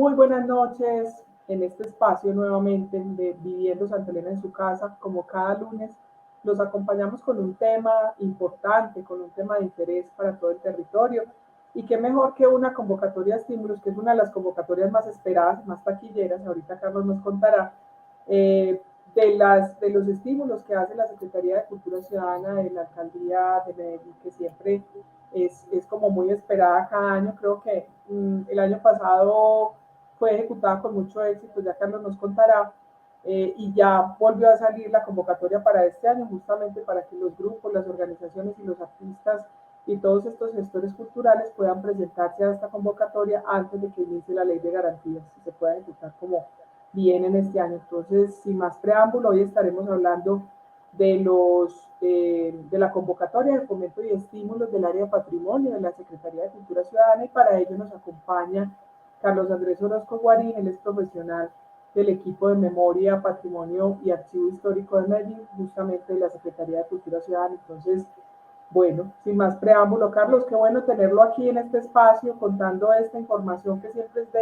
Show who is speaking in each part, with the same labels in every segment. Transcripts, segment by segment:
Speaker 1: Muy buenas noches en este espacio nuevamente de Viviendo Santa Elena en su casa. Como cada lunes, los acompañamos con un tema importante, con un tema de interés para todo el territorio. Y qué mejor que una convocatoria de estímulos, que es una de las convocatorias más esperadas, más taquilleras. Ahorita Carlos nos contará de los estímulos que hace la Secretaría de Cultura Ciudadana de la Alcaldía de Medellín, que siempre es como muy esperada cada año. Creo que el año pasado fue ejecutada con mucho éxito, ya Carlos nos contará, y ya volvió a salir la convocatoria para este año, justamente para que los grupos, las organizaciones y los artistas y todos estos gestores culturales puedan presentarse a esta convocatoria antes de que inicie la ley de garantías y se pueda ejecutar como bien en este año. Entonces, sin más preámbulo, hoy estaremos hablando de la convocatoria de fomento y estímulos del área de patrimonio de la Secretaría de Cultura Ciudadana, y para ello nos acompaña Carlos Andrés Orozco Guarín. Él es profesional del equipo de Memoria, Patrimonio y Archivo Histórico de Medellín, justamente de la Secretaría de Cultura Ciudadana. Entonces, bueno, sin más preámbulo, Carlos, qué bueno tenerlo aquí en este espacio contando esta información que siempre es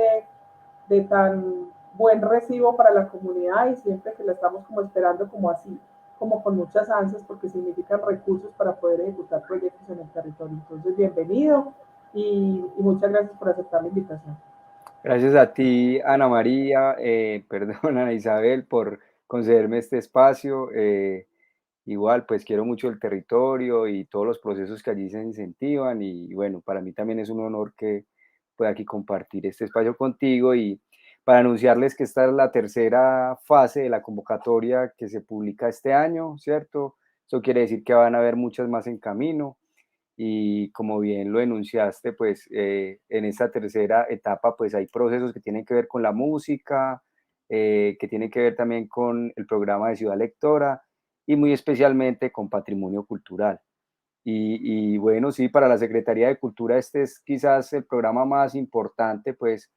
Speaker 1: de tan buen recibo para la comunidad, y siempre que la estamos como esperando como así, como con muchas ansias, porque significan recursos para poder ejecutar proyectos en el territorio. Entonces, bienvenido y muchas gracias por aceptar la invitación.
Speaker 2: Gracias a ti, Ana María, perdón, Ana Isabel, por concederme este espacio. Igual, pues quiero mucho el territorio y todos los procesos que allí se incentivan y bueno, para mí también es un honor que pueda aquí compartir este espacio contigo y para anunciarles que esta es la tercera fase de la convocatoria que se publica este año, ¿cierto? Eso quiere decir que van a haber muchas más en camino y como bien lo enunciaste, pues en esta tercera etapa pues hay procesos que tienen que ver con la música, que tienen que ver también con el programa de Ciudad Lectora y muy especialmente con patrimonio cultural. Y bueno, sí, para la Secretaría de Cultura este es quizás el programa más importante, pues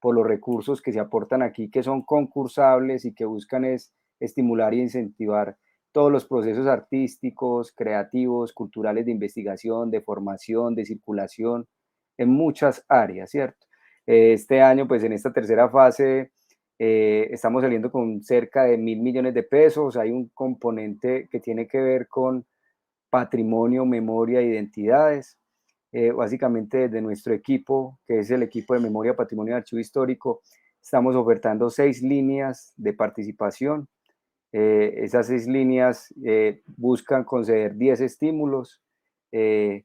Speaker 2: por los recursos que se aportan aquí, que son concursables y que buscan es estimular y incentivar todos los procesos artísticos, creativos, culturales de investigación, de formación, de circulación, en muchas áreas, ¿cierto? Este año, pues en esta tercera fase, estamos saliendo con cerca de 1.000 millones de pesos. Hay un componente que tiene que ver con patrimonio, memoria, identidades. Básicamente desde nuestro equipo, que es el equipo de Memoria, Patrimonio y Archivo Histórico, estamos ofertando 6 líneas de participación. Esas 6 líneas buscan conceder 10 estímulos. Eh,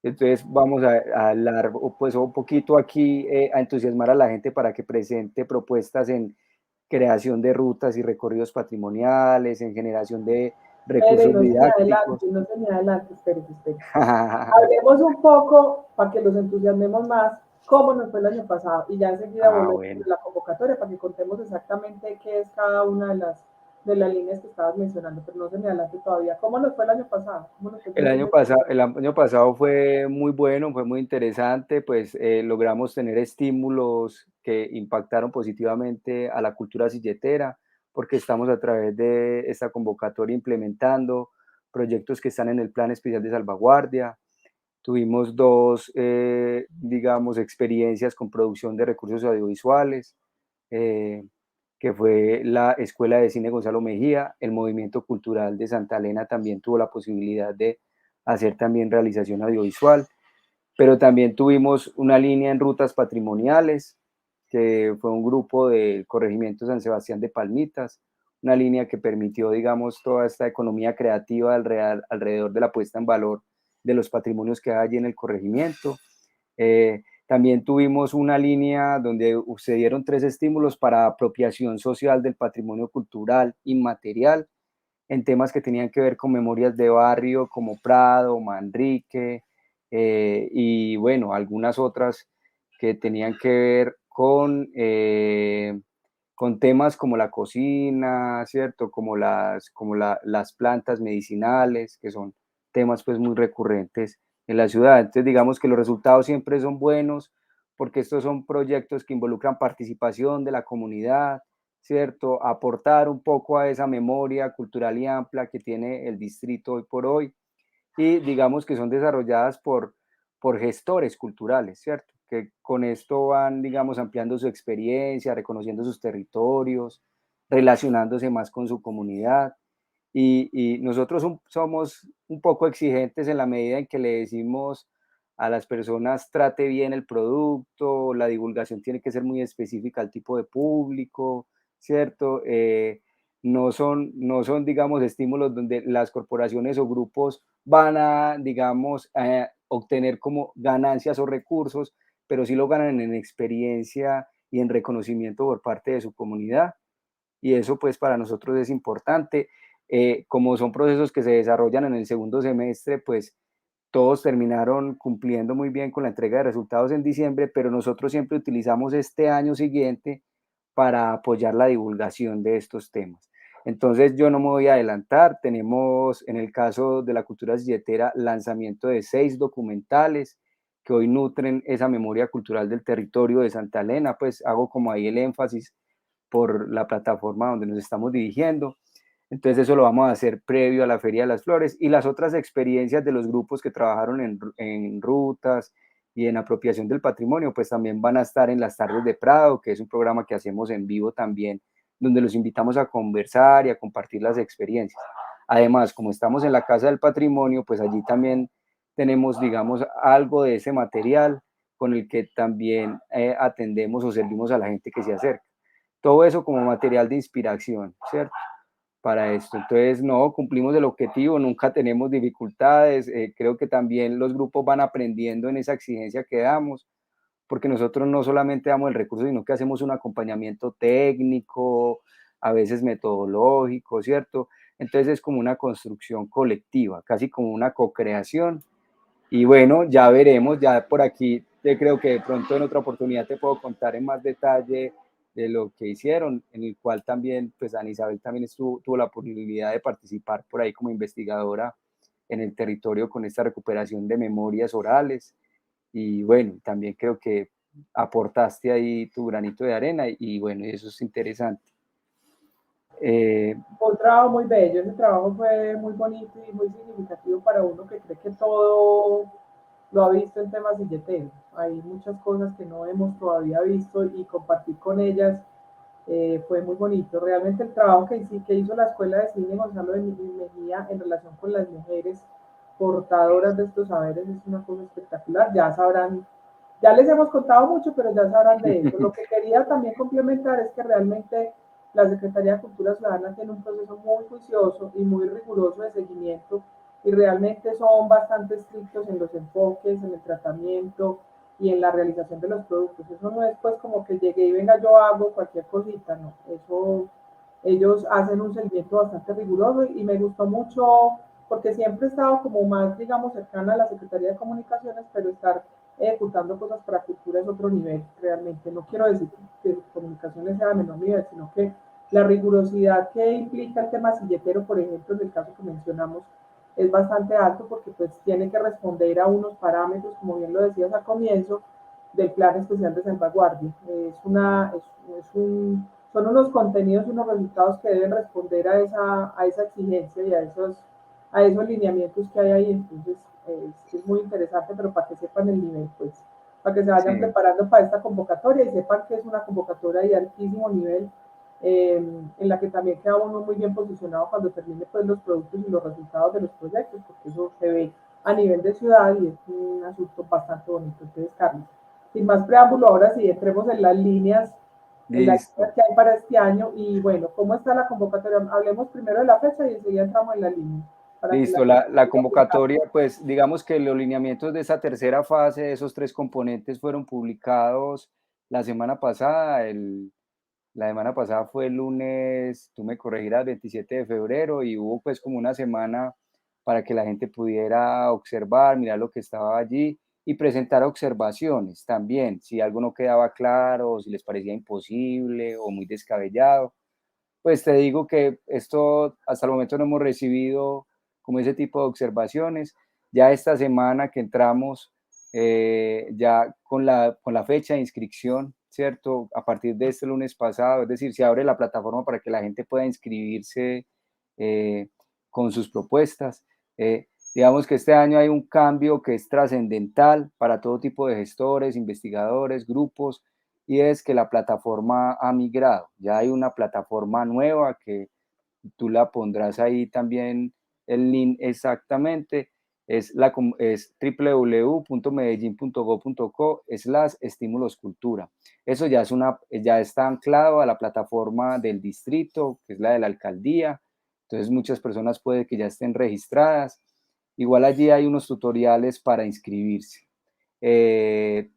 Speaker 2: entonces vamos a hablar pues un poquito aquí, a entusiasmar a la gente para que presente propuestas en creación de rutas y recorridos patrimoniales, en generación de
Speaker 1: Espere,
Speaker 2: recursos
Speaker 1: no se me
Speaker 2: didácticos.
Speaker 1: adelante, no se me adelante, espere, espere. Hablemos un poco para que los entusiasmemos más, cómo nos fue el año pasado, y ya enseguida
Speaker 2: Ah,
Speaker 1: volvemos
Speaker 2: bueno.
Speaker 1: a la convocatoria para que contemos exactamente qué es cada una de las líneas que estabas mencionando, pero no se me adelante todavía. ¿Cómo nos fue el año pasado? ¿Cómo nos fue en
Speaker 2: El año pasado fue muy bueno, fue muy interesante, pues logramos tener estímulos que impactaron positivamente a la cultura silletera, porque estamos a través de esta convocatoria implementando proyectos que están en el Plan Especial de Salvaguardia. Tuvimos dos, digamos, experiencias con producción de recursos audiovisuales, eh, que fue la Escuela de Cine Gonzalo Mejía. El Movimiento Cultural de Santa Elena también tuvo la posibilidad de hacer también realización audiovisual, pero también tuvimos una línea en rutas patrimoniales, que fue un grupo del Corregimiento San Sebastián de Palmitas, una línea que permitió, digamos, toda esta economía creativa alrededor de la puesta en valor de los patrimonios que hay allí en el corregimiento. También tuvimos una línea donde se dieron 3 estímulos para apropiación social del patrimonio cultural inmaterial en temas que tenían que ver con memorias de barrio como Prado, Manrique, y bueno, algunas otras que tenían que ver con temas como la cocina, ¿cierto? Las plantas medicinales, que son temas pues muy recurrentes en la ciudad. Entonces digamos que los resultados siempre son buenos porque estos son proyectos que involucran participación de la comunidad, ¿cierto? Aportar un poco a esa memoria cultural y amplia que tiene el distrito hoy por hoy y digamos que son desarrolladas por gestores culturales, ¿cierto? que con esto van, digamos, ampliando su experiencia, reconociendo sus territorios, relacionándose más con su comunidad. Y nosotros somos un poco exigentes en la medida en que le decimos a las personas trate bien el producto, la divulgación tiene que ser muy específica al tipo de público, ¿cierto? No son, digamos, estímulos donde las corporaciones o grupos van a, digamos, obtener como ganancias o recursos, pero sí lo ganan en experiencia y en reconocimiento por parte de su comunidad. Y eso pues para nosotros es importante. Como son procesos que se desarrollan en el segundo semestre, pues todos terminaron cumpliendo muy bien con la entrega de resultados en diciembre, pero nosotros siempre utilizamos este año siguiente para apoyar la divulgación de estos temas. Entonces yo no me voy a adelantar, tenemos en el caso de la cultura silletera lanzamiento de 6 documentales que hoy nutren esa memoria cultural del territorio de Santa Elena, pues hago como ahí el énfasis por la plataforma donde nos estamos dirigiendo. Entonces eso lo vamos a hacer previo a la Feria de las Flores y las otras experiencias de los grupos que trabajaron en rutas y en apropiación del patrimonio, pues también van a estar en las tardes de Prado, que es un programa que hacemos en vivo también, donde los invitamos a conversar y a compartir las experiencias. Además, como estamos en la Casa del Patrimonio, pues allí también tenemos, digamos, algo de ese material con el que también atendemos o servimos a la gente que se acerca. Todo eso como material de inspiración, ¿cierto? Para esto. Entonces, no, cumplimos el objetivo, nunca tenemos dificultades. Creo que también los grupos van aprendiendo en esa exigencia que damos, porque nosotros no solamente damos el recurso, sino que hacemos un acompañamiento técnico, a veces metodológico, ¿cierto? Entonces es como una construcción colectiva, casi como una co-creación. Y bueno, ya veremos, ya por aquí te creo que de pronto en otra oportunidad te puedo contar en más detalle de lo que hicieron, en el cual también, pues Ana Isabel también tuvo la posibilidad de participar por ahí como investigadora en el territorio con esta recuperación de memorias orales. Y bueno, también creo que aportaste ahí tu granito de arena y bueno, eso es interesante.
Speaker 1: Fue un trabajo muy bello, ese trabajo fue muy bonito y muy significativo para uno que cree que todo lo ha visto en temas silleteros. Hay muchas cosas que no hemos todavía visto y compartir con ellas fue muy bonito. Realmente el trabajo que hizo la Escuela de Cine Gonzalo de Mejía en relación con las mujeres portadoras de estos saberes es una cosa espectacular. Ya sabrán, ya les hemos contado mucho, pero ya sabrán de eso. Lo que quería también complementar es que realmente la Secretaría de Cultura Ciudadana tiene un proceso muy juicioso y muy riguroso de seguimiento y realmente son bastante estrictos en los enfoques, en el tratamiento y en la realización de los productos. Eso no es pues como que llegue y venga yo hago cualquier cosita, no. Eso ellos hacen un seguimiento bastante riguroso y me gustó mucho porque siempre he estado como más, digamos, cercana a la Secretaría de Comunicaciones, pero estar ejecutando cosas para cultura es otro nivel, realmente. No quiero decir que comunicaciones sea de menor nivel, sino que la rigurosidad que implica el tema silletero, por ejemplo, en el caso que mencionamos, es bastante alto porque pues tiene que responder a unos parámetros, como bien lo decías al comienzo, del Plan Especial de Salvaguardia. Son unos contenidos, unos resultados que deben responder a esa exigencia y a esos lineamientos que hay ahí. Entonces, es muy interesante, pero para que sepan el nivel, pues, para que se vayan
Speaker 2: Sí.
Speaker 1: preparando para esta convocatoria y sepan que es una convocatoria de altísimo nivel, en la que también queda uno muy bien posicionado cuando termine pues, los productos y los resultados de los proyectos, porque eso se ve a nivel de ciudad y es un asunto bastante bonito. Entonces, Carlos, sin más preámbulo, ahora sí entremos en las líneas
Speaker 2: Listo.
Speaker 1: que hay para este año y bueno, ¿cómo está la convocatoria? Hablemos primero de la fecha y enseguida entramos en la línea. Para que la
Speaker 2: Listo,
Speaker 1: gente
Speaker 2: la
Speaker 1: vaya apuntando.
Speaker 2: convocatoria, pues digamos que los lineamientos de esa tercera fase, de esos 3 componentes, fueron publicados la semana pasada. La semana pasada fue el lunes, tú me corregirás, 27 de febrero, y hubo pues como una semana para que la gente pudiera observar, mirar lo que estaba allí y presentar observaciones también, si algo no quedaba claro, o si les parecía imposible o muy descabellado. Pues te digo que esto hasta el momento no hemos recibido como ese tipo de observaciones. Ya esta semana que entramos, ya con la fecha de inscripción, ¿cierto? A partir de este lunes pasado, es decir, se abre la plataforma para que la gente pueda inscribirse eh, con sus propuestas. Digamos que este año hay un cambio que es trascendental para todo tipo de gestores, investigadores, grupos, y es que la plataforma ha migrado. Ya hay una plataforma nueva que tú la pondrás ahí también el link exactamente, es www.medellin.gov.co/estímulos cultura. Eso ya está anclado a la plataforma del distrito, que es la de la alcaldía, entonces muchas personas puede que ya estén registradas. Igual allí hay unos tutoriales para inscribirse.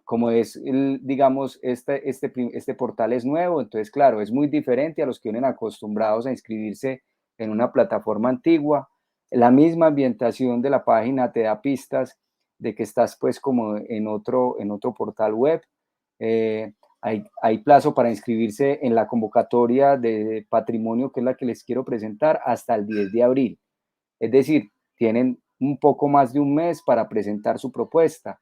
Speaker 2: Como es, digamos, este portal es nuevo, entonces, claro, es muy diferente a los que vienen acostumbrados a inscribirse en una plataforma antigua. La misma ambientación de la página te da pistas de que estás pues como en otro portal web. Hay plazo para inscribirse en la convocatoria de patrimonio, que es la que les quiero presentar, hasta el 10 de abril. Es decir, tienen un poco más de un mes para presentar su propuesta.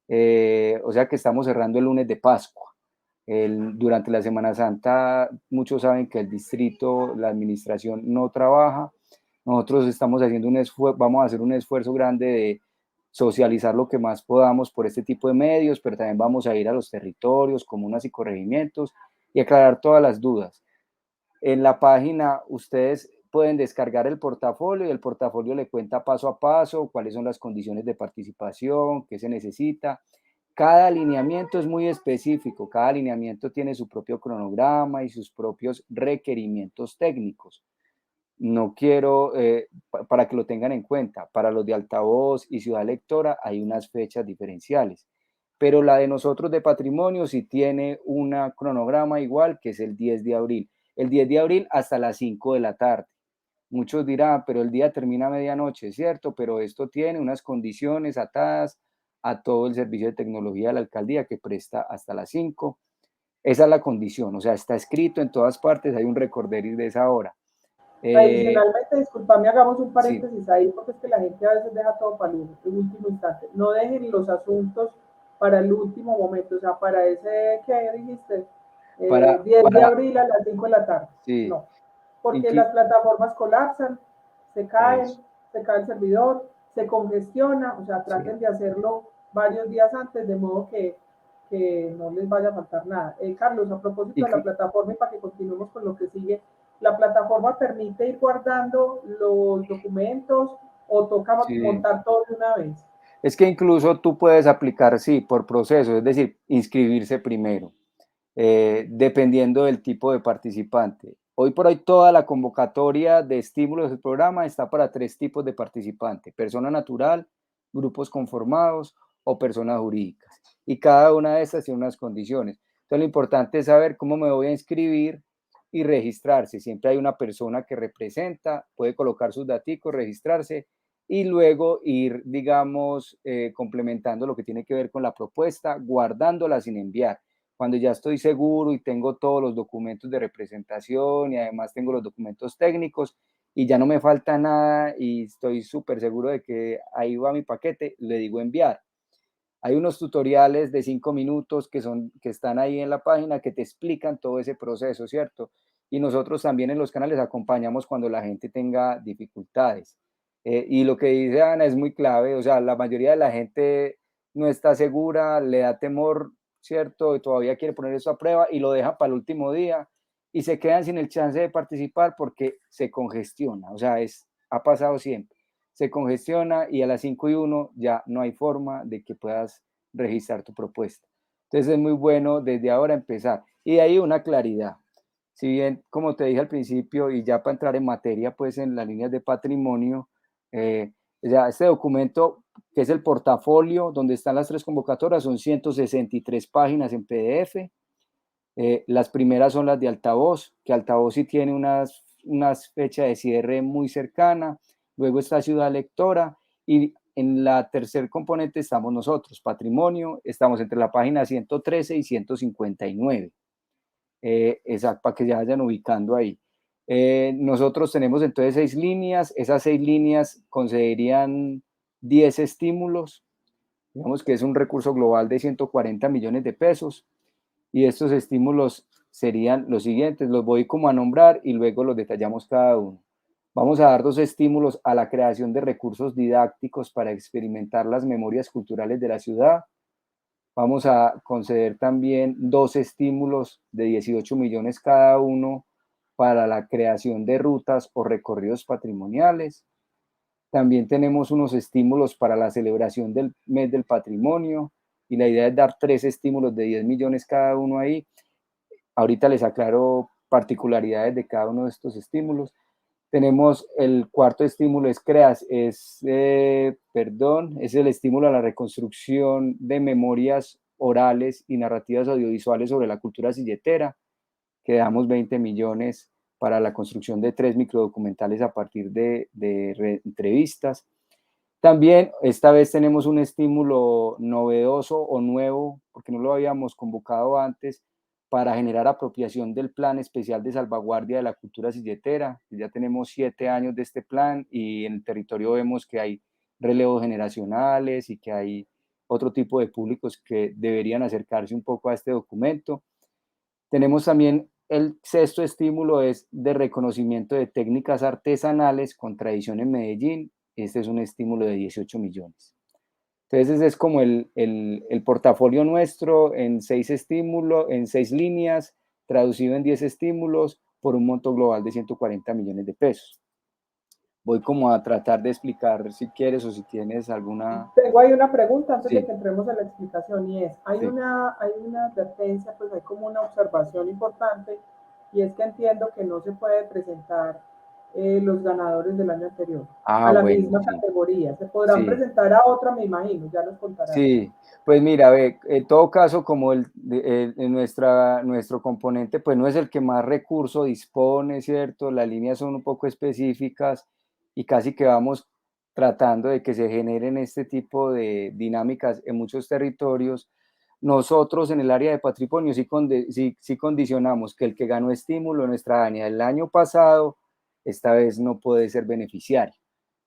Speaker 2: O sea que estamos cerrando el lunes de Pascua. Durante la Semana Santa, muchos saben que el distrito, la administración no trabaja. Nosotros estamos haciendo vamos a hacer un esfuerzo grande de socializar lo que más podamos por este tipo de medios, pero también vamos a ir a los territorios, comunas y corregimientos y aclarar todas las dudas. En la página ustedes pueden descargar el portafolio y el portafolio le cuenta paso a paso cuáles son las condiciones de participación, qué se necesita. Cada alineamiento es muy específico, cada alineamiento tiene su propio cronograma y sus propios requerimientos técnicos. No quiero, para que lo tengan en cuenta, para los de altavoz y ciudad lectora hay unas fechas diferenciales, pero la de nosotros de patrimonio sí tiene un cronograma igual, que es el 10 de abril. El 10 de abril hasta las 5 de la tarde. Muchos dirán, pero el día termina a medianoche, ¿cierto? Pero esto tiene unas condiciones atadas a todo el servicio de tecnología de la alcaldía que presta hasta las 5. Esa es la condición, o sea, está escrito en todas partes, hay un recorderis de esa hora.
Speaker 1: Adicionalmente, disculpame, hagamos un
Speaker 2: Sí,
Speaker 1: paréntesis ahí, porque es que la gente a veces deja todo para el último instante. No dejen los asuntos para el último momento, o sea, para ese que dijiste,
Speaker 2: para,
Speaker 1: 10 de
Speaker 2: para,
Speaker 1: abril a las 5 de la tarde.
Speaker 2: sí,
Speaker 1: No, porque
Speaker 2: inclu-
Speaker 1: las plataformas colapsan,
Speaker 2: eso,
Speaker 1: se cae el servidor, se congestiona, o sea,
Speaker 2: sí.
Speaker 1: traten de hacerlo varios días antes, de modo que no les vaya a faltar nada. Carlos, a propósito de la
Speaker 2: Inclu-
Speaker 1: plataforma y para que continuemos con lo que sigue, ¿la plataforma permite ir guardando los documentos o toca
Speaker 2: sí.
Speaker 1: montar todo de una vez?
Speaker 2: Es que incluso tú puedes aplicar, sí, por proceso, es decir, inscribirse primero, dependiendo del tipo de participante. Hoy por hoy toda la convocatoria de estímulos del programa está para 3 tipos de participante: persona natural, grupos conformados o personas jurídicas. Y cada una de estas tiene unas condiciones. Entonces lo importante es saber cómo me voy a inscribir y registrarse. Siempre hay una persona que representa, puede colocar sus datos, registrarse y luego ir, digamos, complementando lo que tiene que ver con la propuesta, guardándola sin enviar. Cuando ya estoy seguro y tengo todos los documentos de representación y además tengo los documentos técnicos y ya no me falta nada y estoy súper seguro de que ahí va mi paquete, le digo enviar. Hay unos tutoriales de 5 minutos que están ahí en la página que te explican todo ese proceso, ¿cierto? Y nosotros también en los canales acompañamos cuando la gente tenga dificultades. Y lo que dice Ana es muy clave, o sea, la mayoría de la gente no está segura, le da temor, ¿cierto? Y todavía quiere poner eso a prueba y lo deja para el último día y se quedan sin el chance de participar porque se congestiona, o sea, ha pasado siempre, se congestiona y a las 5:01 ya no hay forma de que puedas registrar tu propuesta. Entonces es muy bueno desde ahora empezar. Y de ahí una claridad. Si bien, como te dije al principio, y ya para entrar en materia, pues en las líneas de patrimonio, ya este documento, que es el portafolio, donde están las 3 convocatorias, son 163 páginas en PDF. Las primeras son las de altavoz, que altavoz sí tiene unas fechas de cierre muy cercana. Luego está ciudad lectora y en la tercer componente estamos nosotros, patrimonio, estamos entre la página 113 y 159. Exacto, para que ya vayan ubicando ahí. Nosotros tenemos entonces 6 líneas, esas 6 líneas concederían 10 estímulos, digamos que es un recurso global de 140 millones de pesos y estos estímulos serían los siguientes, los voy como a nombrar y luego los detallamos cada uno. Vamos a dar 2 estímulos a la creación de recursos didácticos para experimentar las memorias culturales de la ciudad. Vamos a conceder también 2 estímulos de 18 millones cada uno para la creación de rutas o recorridos patrimoniales. También tenemos unos estímulos para la celebración del mes del patrimonio y la idea es dar 3 estímulos de 10 millones cada uno ahí. Ahorita les aclaro particularidades de cada uno de estos estímulos. Tenemos el cuarto estímulo, es el estímulo a la reconstrucción de memorias orales y narrativas audiovisuales sobre la cultura silletera, que damos 20 millones para la construcción de 3 microdocumentales a partir de entrevistas. También esta vez tenemos un estímulo novedoso o nuevo, porque no lo habíamos convocado antes, para generar apropiación del Plan Especial de Salvaguardia de la Cultura Silletera. Ya tenemos 7 años de este plan y en el territorio vemos que hay relevos generacionales y que hay otro tipo de públicos que deberían acercarse un poco a este documento. Tenemos también el sexto estímulo, es de reconocimiento de técnicas artesanales con tradición en Medellín. Este es un estímulo de 18 millones. Entonces, ese es como el portafolio nuestro en 6 estímulos, en 6 líneas, traducido en 10 estímulos por un monto global de 140 millones de pesos. Voy como a tratar de explicar si quieres o si tienes alguna...
Speaker 1: Tengo ahí una pregunta antes de
Speaker 2: Sí,
Speaker 1: que entremos a la explicación y es,
Speaker 2: sí.
Speaker 1: hay una advertencia, pues hay como una observación importante y es que entiendo que no se puede presentar los ganadores del año anterior
Speaker 2: Ah,
Speaker 1: a la
Speaker 2: bueno,
Speaker 1: misma
Speaker 2: sí,
Speaker 1: categoría. Se podrán
Speaker 2: sí.
Speaker 1: presentar a otra, me imagino, ya nos contarán.
Speaker 2: Sí, pues mira, ve, en todo caso, como nuestro componente, pues no es el que más recurso dispone, ¿cierto? Las líneas son un poco específicas y casi que vamos tratando de que se generen este tipo de dinámicas en muchos territorios. Nosotros en el área de patrimonio sí condicionamos que el que ganó estímulo en nuestra área el año pasado, esta vez no puede ser beneficiario.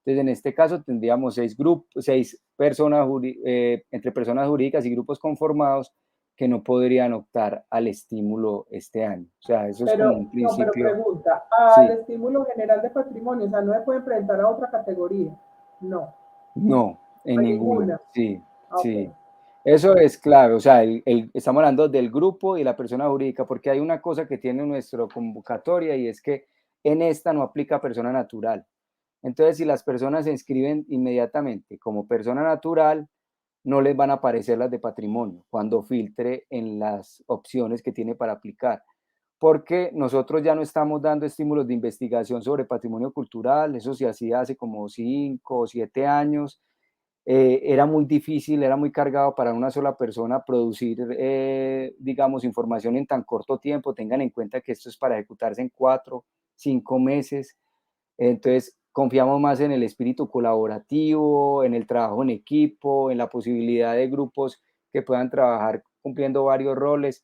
Speaker 2: Entonces, en este caso tendríamos 6 grupos, 6 personas, entre personas jurídicas y grupos conformados que no podrían optar al estímulo este año. O sea, eso es como
Speaker 1: Pero,
Speaker 2: un
Speaker 1: no, pero
Speaker 2: principio,
Speaker 1: pregunta, al
Speaker 2: sí,
Speaker 1: estímulo general de patrimonio, o sea, no se pueden presentar a otra categoría. No,
Speaker 2: no, en
Speaker 1: a
Speaker 2: ninguna,
Speaker 1: ninguna.
Speaker 2: sí,
Speaker 1: Ok.
Speaker 2: sí. Eso es clave, o sea, estamos hablando del grupo y la persona jurídica, porque hay una cosa que tiene nuestra convocatoria y es que en esta no aplica persona natural. Entonces, si las personas se inscriben inmediatamente como persona natural, no les van a aparecer las de patrimonio cuando filtre en las opciones que tiene para aplicar. Porque nosotros ya no estamos dando estímulos de investigación sobre patrimonio cultural, eso se hacía hace como 5 o 7 años. Era muy difícil, era muy cargado para una sola persona producir, digamos, información en tan corto tiempo. Tengan en cuenta que esto es para ejecutarse en 4, 5 meses. Entonces, confiamos más en el espíritu colaborativo, en el trabajo en equipo, en la posibilidad de grupos que puedan trabajar cumpliendo varios roles,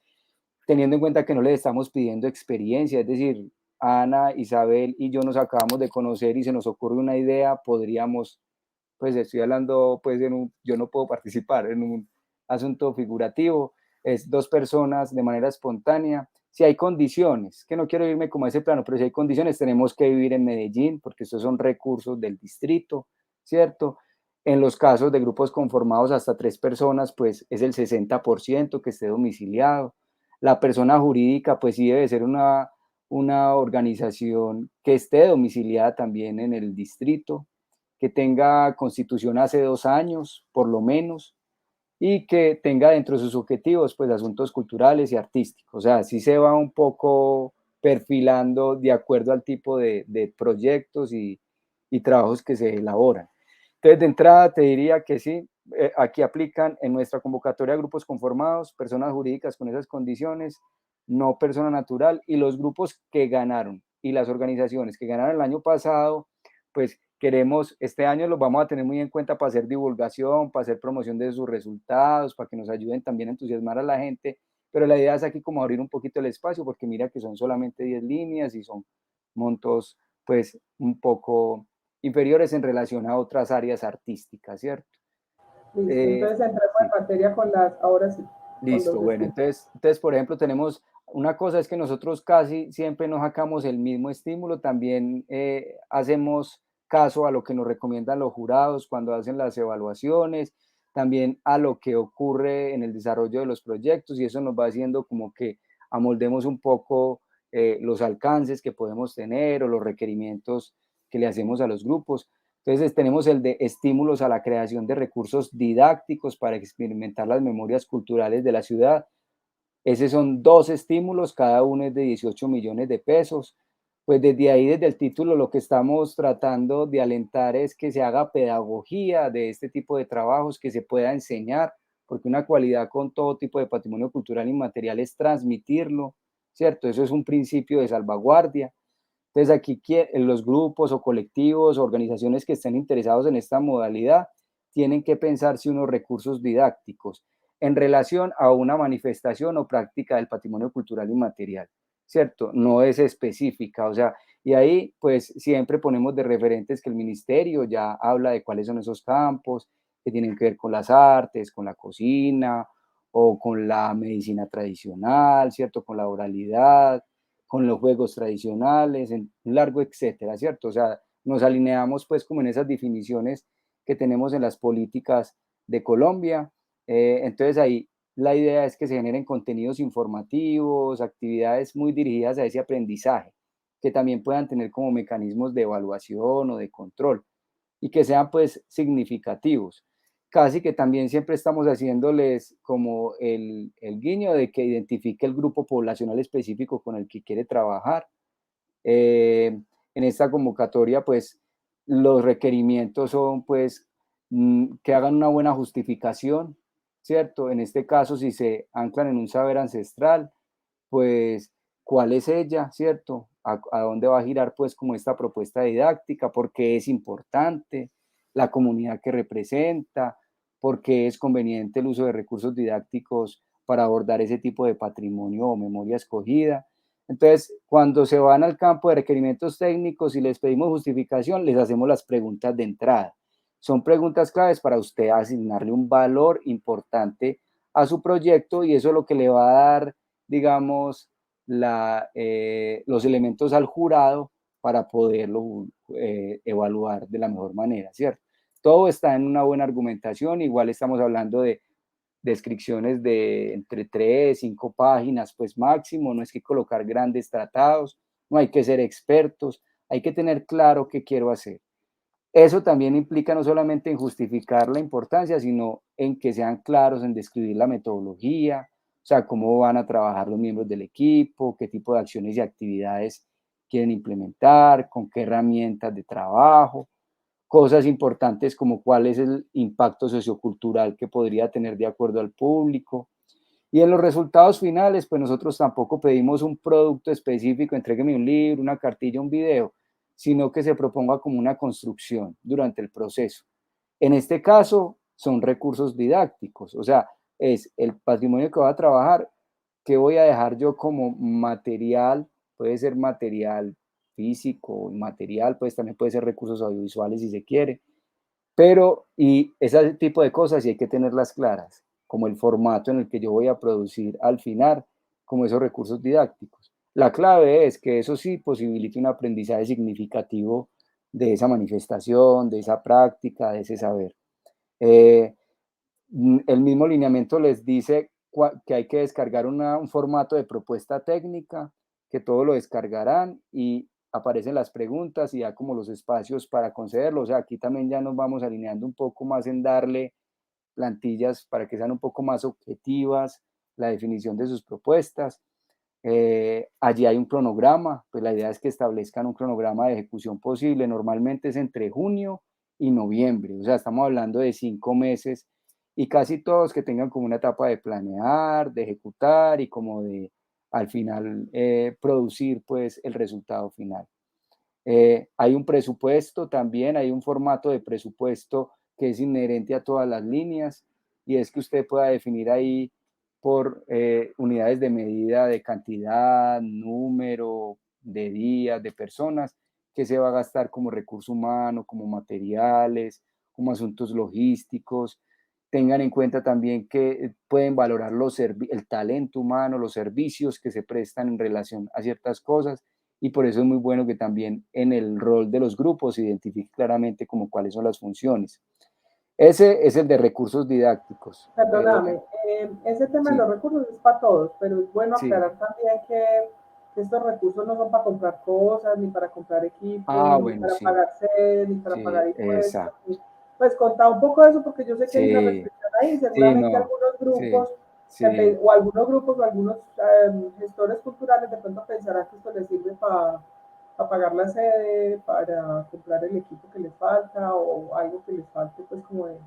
Speaker 2: teniendo en cuenta que no les estamos pidiendo experiencia, es decir, Ana, Isabel y yo nos acabamos de conocer y se nos ocurre una idea, podríamos, pues estoy hablando, pues yo no puedo participar en un asunto figurativo, es 2 personas de manera espontánea. Si hay condiciones, que no quiero irme como a ese plano, pero si hay condiciones, tenemos que vivir en Medellín, porque estos son recursos del distrito, ¿cierto? En los casos de grupos conformados hasta 3 personas, pues es el 60% que esté domiciliado. La persona jurídica, pues sí debe ser una organización que esté domiciliada también en el distrito, que tenga constitución hace 2 años, por lo menos, y que tenga dentro de sus objetivos, pues, asuntos culturales y artísticos. O sea, sí se va un poco perfilando de acuerdo al tipo de proyectos y trabajos que se elaboran. Entonces, de entrada te diría que sí, aquí aplican en nuestra convocatoria grupos conformados, personas jurídicas con esas condiciones, no persona natural, y los grupos que ganaron y las organizaciones que ganaron el año pasado, pues queremos, este año los vamos a tener muy en cuenta para hacer divulgación, para hacer promoción de sus resultados, para que nos ayuden también a entusiasmar a la gente, pero la idea es aquí como abrir un poquito el espacio, porque mira que son solamente 10 líneas y son montos pues un poco inferiores en relación a otras áreas artísticas, ¿cierto?
Speaker 1: Listo.
Speaker 2: Eh,
Speaker 1: Entonces entremos
Speaker 2: sí.
Speaker 1: en materia con las, ahora sí, con
Speaker 2: Listo,
Speaker 1: los
Speaker 2: bueno,
Speaker 1: estímulos.
Speaker 2: entonces, por ejemplo, tenemos una cosa es que nosotros casi siempre no sacamos el mismo estímulo, también hacemos caso a lo que nos recomiendan los jurados cuando hacen las evaluaciones, también a lo que ocurre en el desarrollo de los proyectos y eso nos va haciendo como que amoldemos un poco los alcances que podemos tener o los requerimientos que le hacemos a los grupos. Entonces tenemos el de estímulos a la creación de recursos didácticos para experimentar las memorias culturales de la ciudad. Esos son 2 estímulos, cada uno es de 18 millones de pesos. Pues desde ahí, desde el título, lo que estamos tratando de alentar es que se haga pedagogía de este tipo de trabajos, que se pueda enseñar, porque una cualidad con todo tipo de patrimonio cultural inmaterial es transmitirlo, ¿cierto? Eso es un principio de salvaguardia. Entonces aquí los grupos o colectivos o organizaciones que estén interesados en esta modalidad tienen que pensarse unos recursos didácticos en relación a una manifestación o práctica del patrimonio cultural inmaterial, ¿cierto? No es específica, o sea, y ahí pues siempre ponemos de referentes que el ministerio ya habla de cuáles son esos campos que tienen que ver con las artes, con la cocina o con la medicina tradicional, ¿cierto? Con la oralidad, con los juegos tradicionales, en un largo etcétera, ¿cierto? O sea, nos alineamos pues como en esas definiciones que tenemos en las políticas de Colombia. Entonces ahí la idea es que se generen contenidos informativos, actividades muy dirigidas a ese aprendizaje, que también puedan tener como mecanismos de evaluación o de control y que sean pues significativos. Casi que también siempre estamos haciéndoles como el guiño de que identifique el grupo poblacional específico con el que quiere trabajar. En esta convocatoria, pues los requerimientos son pues que hagan una buena justificación, ¿cierto? En este caso, si se anclan en un saber ancestral, pues, ¿cuál es ella, cierto? A dónde va a girar, pues, como esta propuesta didáctica? ¿Por qué es importante? La comunidad que representa, ¿por qué es conveniente el uso de recursos didácticos para abordar ese tipo de patrimonio o memoria escogida? Entonces, cuando se van al campo de requerimientos técnicos y les pedimos justificación, les hacemos las preguntas de entrada. Son preguntas claves para usted asignarle un valor importante a su proyecto y eso es lo que le va a dar, digamos, los elementos al jurado para poderlo evaluar de la mejor manera, ¿cierto? Todo está en una buena argumentación, igual estamos hablando de descripciones de entre 3, 5 páginas, pues máximo, no es que colocar grandes tratados, no hay que ser expertos, hay que tener claro qué quiero hacer. Eso también implica no solamente en justificar la importancia, sino en que sean claros en describir la metodología, o sea, cómo van a trabajar los miembros del equipo, qué tipo de acciones y actividades quieren implementar, con qué herramientas de trabajo, cosas importantes como cuál es el impacto sociocultural que podría tener de acuerdo al público. Y en los resultados finales, pues nosotros tampoco pedimos un producto específico, entrégueme un libro, una cartilla, un video, sino que se proponga como una construcción durante el proceso. En este caso, son recursos didácticos, o sea, es el patrimonio que voy a trabajar, que voy a dejar yo como material, puede ser material físico, material, pues también puede ser recursos audiovisuales si se quiere, pero, y ese tipo de cosas sí hay que tenerlas claras, como el formato en el que yo voy a producir al final, como esos recursos didácticos. La clave es que eso sí posibilite un aprendizaje significativo de esa manifestación, de esa práctica, de ese saber. Eh, el mismo lineamiento les dice que hay que descargar un formato de propuesta técnica, que todo lo descargarán y aparecen las preguntas y ya como los espacios para concederlo. O sea, aquí también ya nos vamos alineando un poco más en darle plantillas para que sean un poco más objetivas, la definición de sus propuestas. Allí hay un cronograma, pues la idea es que establezcan un cronograma de ejecución posible. Normalmente es entre junio y noviembre, o sea, estamos hablando de 5 meses y casi todos que tengan como una etapa de planear, de ejecutar y como de al final producir pues el resultado final. Hay un presupuesto también, hay un formato de presupuesto que es inherente a todas las líneas y es que usted pueda definir ahí por unidades de medida de cantidad, número, de días, de personas, que se va a gastar como recurso humano, como materiales, como asuntos logísticos. tengan en cuenta también que pueden valorar el talento humano, los servicios que se prestan en relación a ciertas cosas, y por eso es muy bueno que también en el rol de los grupos se identifique claramente como cuáles son las funciones. Ese es el de recursos didácticos.
Speaker 1: Perdóname, ese tema de
Speaker 2: Sí,
Speaker 1: los recursos es para todos, pero es bueno
Speaker 2: sí.
Speaker 1: aclarar también que estos recursos no son para comprar cosas, ni para comprar equipos,
Speaker 2: Ah,
Speaker 1: ni
Speaker 2: bueno,
Speaker 1: para
Speaker 2: sí,
Speaker 1: pagar sede, ni para
Speaker 2: sí,
Speaker 1: pagar impuestos.
Speaker 2: exacto.
Speaker 1: Pues contá un poco de eso porque yo sé que hay una
Speaker 2: Sí,
Speaker 1: restricción ahí.
Speaker 2: sí,
Speaker 1: Seguramente
Speaker 2: no,
Speaker 1: algunos
Speaker 2: sí,
Speaker 1: grupos,
Speaker 2: sí.
Speaker 1: o algunos grupos o algunos gestores culturales de pronto pensarán que esto les sirve para pagar la sede, para comprar el equipo que les falta o algo que les falte, pues como de,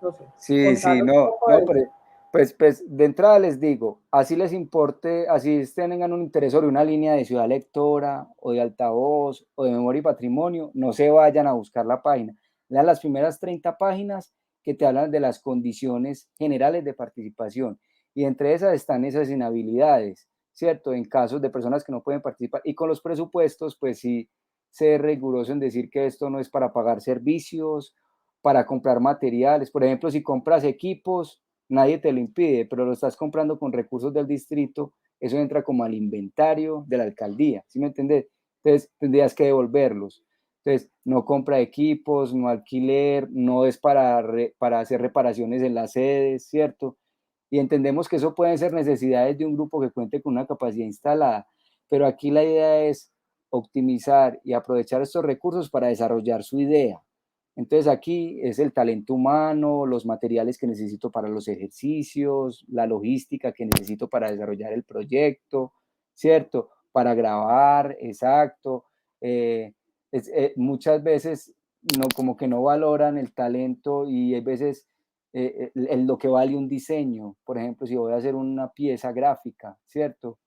Speaker 1: no sé,
Speaker 2: Sí, sí,
Speaker 1: contanos un
Speaker 2: no,
Speaker 1: poco
Speaker 2: no,
Speaker 1: de
Speaker 2: pero,
Speaker 1: eso.
Speaker 2: pues de entrada les digo, así les importe, así tengan un interés sobre una línea de ciudad lectora o de altavoz o de memoria y patrimonio, no se vayan a buscar la página. Lean las primeras 30 páginas que te hablan de las condiciones generales de participación y entre esas están esas inhabilidades, ¿cierto? En casos de personas que no pueden participar y con los presupuestos, pues sí, ser riguroso en decir que esto no es para pagar servicios, para comprar materiales. Por ejemplo, si compras equipos, nadie te lo impide, pero lo estás comprando con recursos del distrito, eso entra como al inventario de la alcaldía, ¿sí me entiendes? Entonces tendrías que devolverlos. Entonces, no compra equipos, no alquiler, no es para hacer reparaciones en las sedes, ¿cierto? Y entendemos que eso pueden ser necesidades de un grupo que cuente con una capacidad instalada, pero aquí la idea es optimizar y aprovechar estos recursos para desarrollar su idea. Entonces aquí es el talento humano, los materiales que necesito para los ejercicios, la logística que necesito para desarrollar el proyecto, ¿cierto? Para grabar, exacto. Eh, muchas veces no, como que no valoran el talento y hay veces lo que vale un diseño. Por ejemplo, si voy a hacer una pieza gráfica, ¿cierto?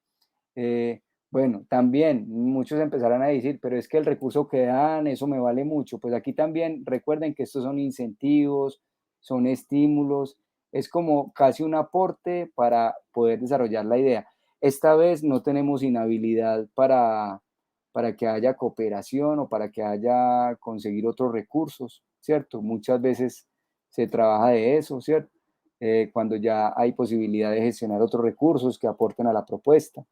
Speaker 2: Eh, bueno, también muchos empezarán a decir, pero es que el recurso que dan, eso me vale mucho. Pues aquí también recuerden que estos son incentivos, son estímulos, es como casi un aporte para poder desarrollar la idea. Esta vez no tenemos inhabilidad para que haya cooperación o para que haya conseguir otros recursos, ¿cierto? Muchas veces se trabaja de eso, ¿cierto? Cuando ya hay posibilidad de gestionar otros recursos que aporten a la propuesta.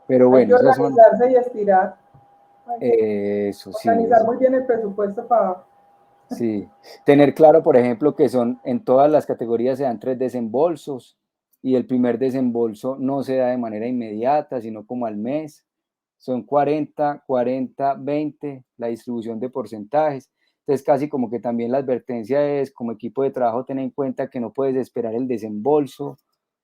Speaker 2: Pero
Speaker 1: Hay que
Speaker 2: bueno, esas son,
Speaker 1: organizarse y estirar, hay que
Speaker 2: eso sí,
Speaker 1: organizar muy bien el presupuesto para...
Speaker 2: sí. Tener claro, por ejemplo, que son en todas las categorías se dan 3 desembolsos y el primer desembolso no se da de manera inmediata, sino como al mes. Son 40, 40, 20, la distribución de porcentajes. Entonces, casi como que también la advertencia es, como equipo de trabajo, ten en cuenta que no puedes esperar el desembolso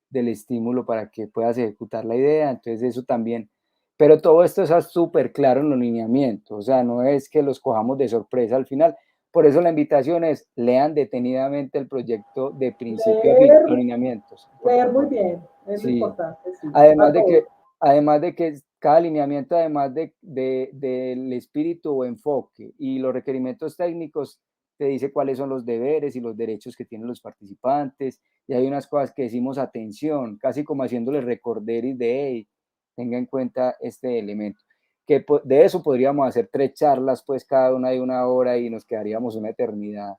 Speaker 2: del estímulo para que puedas ejecutar la idea. Entonces, eso también, pero todo esto está súper claro en los lineamientos, o sea, no es que los cojamos de sorpresa al final. Por eso la invitación es, lean detenidamente el proyecto de principio a fin, los
Speaker 1: Leer,
Speaker 2: lineamientos, por
Speaker 1: leer muy
Speaker 2: favor.
Speaker 1: bien, es lo
Speaker 2: Sí,
Speaker 1: importante, sí,
Speaker 2: además
Speaker 1: a
Speaker 2: de
Speaker 1: todos.
Speaker 2: que, además de que cada lineamiento, además del espíritu o enfoque y los requerimientos técnicos, te dice cuáles son los deberes y los derechos que tienen los participantes. Y hay unas cosas que decimos atención, casi como haciéndole recorderis de, hey, tenga en cuenta este elemento. Que de eso podríamos hacer 3 charlas, pues cada una de 1 hora y nos quedaríamos una eternidad.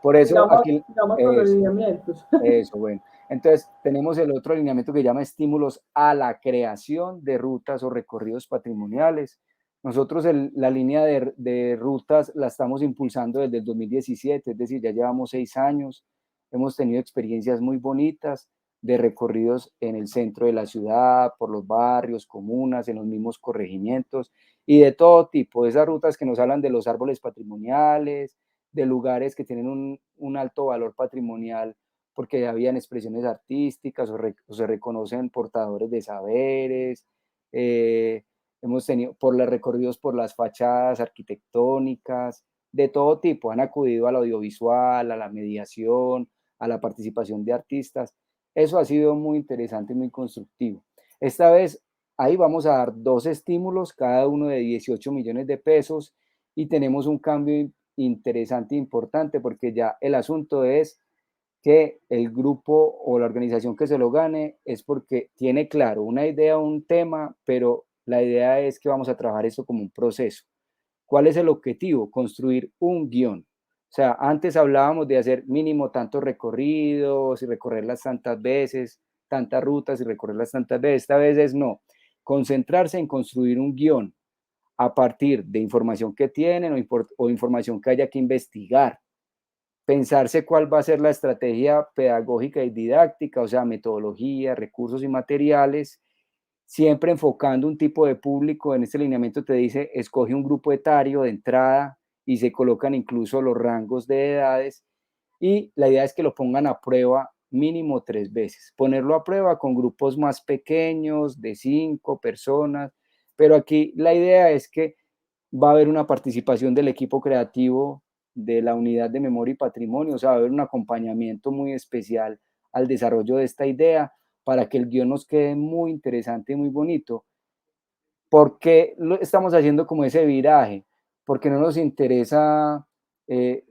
Speaker 2: Por eso
Speaker 1: Sigamos,
Speaker 2: aquí,
Speaker 1: sigamos con los
Speaker 2: eso.
Speaker 1: lineamientos.
Speaker 2: Eso, bueno. Entonces, tenemos el otro alineamiento que llama estímulos a la creación de rutas o recorridos patrimoniales. Nosotros la línea de rutas la estamos impulsando desde el 2017, es decir, ya llevamos 6 años. Hemos tenido experiencias muy bonitas de recorridos en el centro de la ciudad, por los barrios, comunas, en los mismos corregimientos y de todo tipo. Esas rutas que nos hablan de los árboles patrimoniales, de lugares que tienen un alto valor patrimonial porque habían expresiones artísticas o se reconocen portadores de saberes. eh, Hemos tenido por los recorridos por las fachadas arquitectónicas, de todo tipo, han acudido al audiovisual, a la mediación, a la participación de artistas. Eso ha sido muy interesante y muy constructivo. Esta vez ahí vamos a dar 2 estímulos, cada uno de 18 millones de pesos y tenemos un cambio interesante e importante porque ya el asunto es que el grupo o la organización que se lo gane es porque tiene claro una idea, un tema, pero la idea es que vamos a trabajar esto como un proceso. ¿Cuál es el objetivo? Construir un guión. O sea, antes hablábamos de hacer mínimo tantos recorridos y recorrerlas tantas veces, tantas rutas y recorrerlas tantas veces. Esta vez es no, concentrarse en construir un guión a partir de información que tienen o información que haya que investigar. Pensarse cuál va a ser la estrategia pedagógica y didáctica, o sea, metodología, recursos y materiales, siempre enfocando un tipo de público. En este lineamiento te dice, escoge un grupo etario de entrada y se colocan incluso los rangos de edades y la idea es que lo pongan a prueba mínimo 3 veces. Ponerlo a prueba con grupos más pequeños, de 5 personas, pero aquí la idea es que va a haber una participación del equipo creativo de la unidad de memoria y patrimonio, o sea, va a haber un acompañamiento muy especial al desarrollo de esta idea para que el guión nos quede muy interesante y muy bonito. ¿Por qué lo estamos haciendo como ese viraje? Porque no nos interesa eh,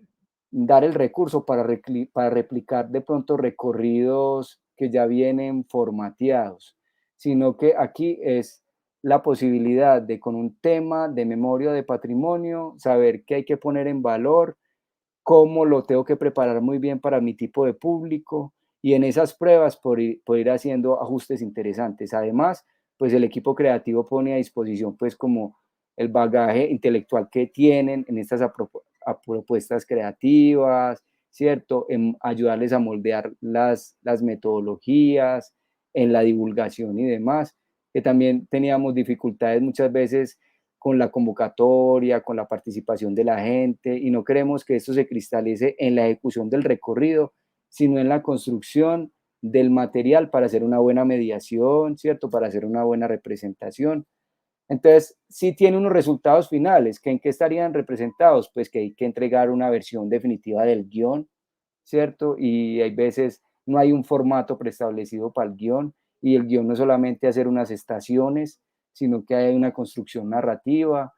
Speaker 2: dar el recurso para replicar de pronto recorridos que ya vienen formateados, sino que aquí es la posibilidad de con un tema de memoria de patrimonio, saber qué hay que poner en valor, cómo lo tengo que preparar muy bien para mi tipo de público y en esas pruebas por ir haciendo ajustes interesantes. Además, pues el equipo creativo pone a disposición pues como el bagaje intelectual que tienen en estas propuestas creativas, ¿cierto? En ayudarles a moldear las metodologías, en la divulgación y demás, que también teníamos dificultades muchas veces con la convocatoria, con la participación de la gente, y no queremos que esto se cristalice en la ejecución del recorrido, sino en la construcción del material para hacer una buena mediación, ¿cierto? Para hacer una buena representación. Entonces, sí tiene unos resultados finales, que en qué estarían representados, pues que hay que entregar una versión definitiva del guión, ¿cierto? Y hay veces no hay un formato preestablecido para el guión y el guión no es solamente hacer unas estaciones, sino que hay una construcción narrativa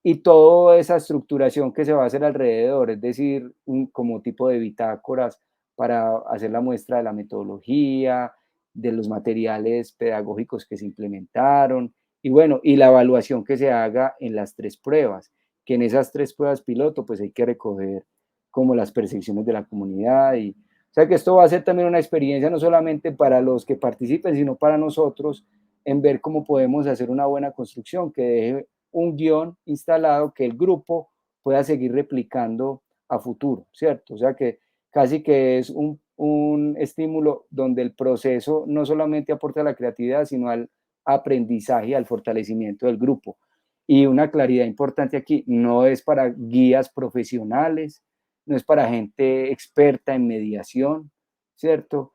Speaker 2: y toda esa estructuración que se va a hacer alrededor, es decir, como tipo de bitácoras para hacer la muestra de la metodología, de los materiales pedagógicos que se implementaron y bueno, y la evaluación que se haga en las 3 pruebas, que en esas 3 pruebas piloto pues hay que recoger como las percepciones de la comunidad. Y, o sea que esto va a ser también una experiencia no solamente para los que participen, sino para nosotros en ver cómo podemos hacer una buena construcción que deje un guión instalado que el grupo pueda seguir replicando a futuro, ¿cierto? O sea que casi que es un estímulo donde el proceso no solamente aporta a la creatividad, sino al aprendizaje, al fortalecimiento del grupo. Y una claridad importante aquí, no es para guías profesionales, no es para gente experta en mediación, ¿cierto?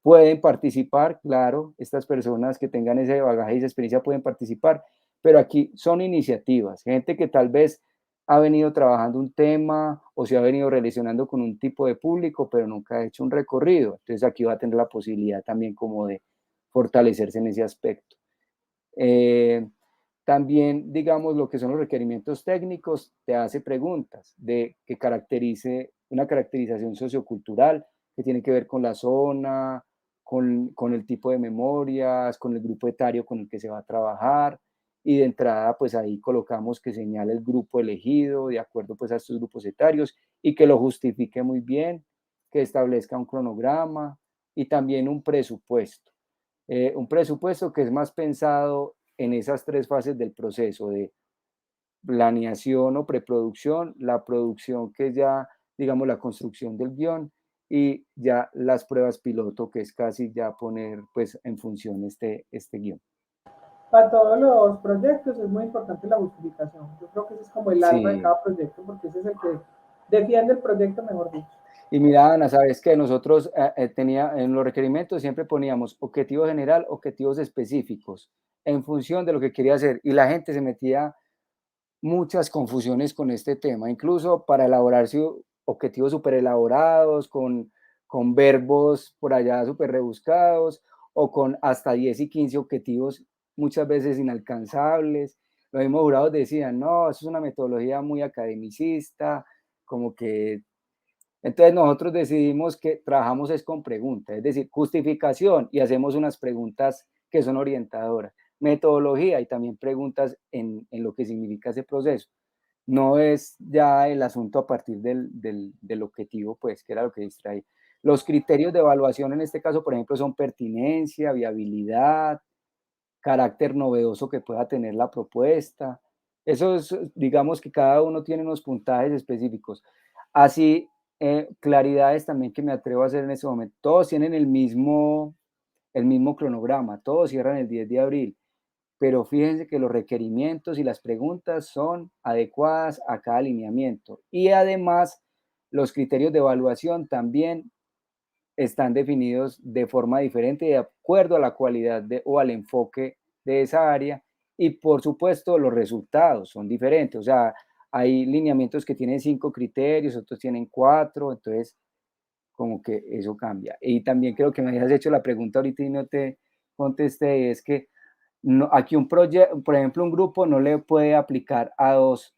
Speaker 2: Pueden participar, claro, estas personas que tengan ese bagaje y esa experiencia pueden participar, pero aquí son iniciativas, gente que tal vez ha venido trabajando un tema o se ha venido relacionando con un tipo de público, pero nunca ha hecho un recorrido. Entonces aquí va a tener la posibilidad también como de fortalecerse en ese aspecto. Eh, También, digamos, lo que son los requerimientos técnicos, te hace preguntas de que caracterice una caracterización sociocultural que tiene que ver con la zona, con el tipo de memorias, con el grupo etario con el que se va a trabajar. Y de entrada, pues ahí colocamos que señale el grupo elegido de acuerdo pues a estos grupos etarios y que lo justifique muy bien, que establezca un cronograma y también un presupuesto que es más pensado en esas 3 fases del proceso de planeación o preproducción, la producción que es ya, digamos, la construcción del guión y ya las pruebas piloto, que es casi ya poner pues en función este guión.
Speaker 1: Para todos los proyectos es muy importante la justificación. Yo creo que ese es como el alma de
Speaker 2: Sí,
Speaker 1: cada proyecto, porque ese es el que defiende el proyecto, mejor dicho.
Speaker 2: y mira, Ana, sabes que nosotros tenía en los requerimientos siempre poníamos objetivo general, objetivos específicos, en función de lo que quería hacer, y la gente se metía muchas confusiones con este tema, incluso para elaborar objetivos súper elaborados, con verbos por allá súper rebuscados, o con hasta 10 y 15 objetivos muchas veces inalcanzables. Los mismos jurados decían, no, eso es una metodología muy academicista, como que... Entonces nosotros decidimos que trabajamos es con preguntas, es decir, justificación y hacemos unas preguntas que son orientadoras, metodología y también preguntas en lo que significa ese proceso. no es ya el asunto a partir del objetivo, pues, que era lo que distrae. Los criterios de evaluación en este caso, por ejemplo, son pertinencia, viabilidad, carácter novedoso que pueda tener la propuesta. Eso es, digamos que cada uno tiene unos puntajes específicos. Así, claridades también que me atrevo a hacer en este momento. Todos tienen el mismo cronograma, todos cierran el 10 de abril, pero fíjense que los requerimientos y las preguntas son adecuadas a cada alineamiento. Y además, los criterios de evaluación también están definidos de forma diferente de acuerdo a la cualidad o al enfoque de esa área. Y por supuesto, los resultados son diferentes. O sea, hay lineamientos que tienen 5 criterios, otros tienen 4, entonces como que eso cambia. Y también creo que me habías hecho la pregunta ahorita y no te contesté, y es que no, aquí un proyecto, por ejemplo, un grupo no le puede aplicar a dos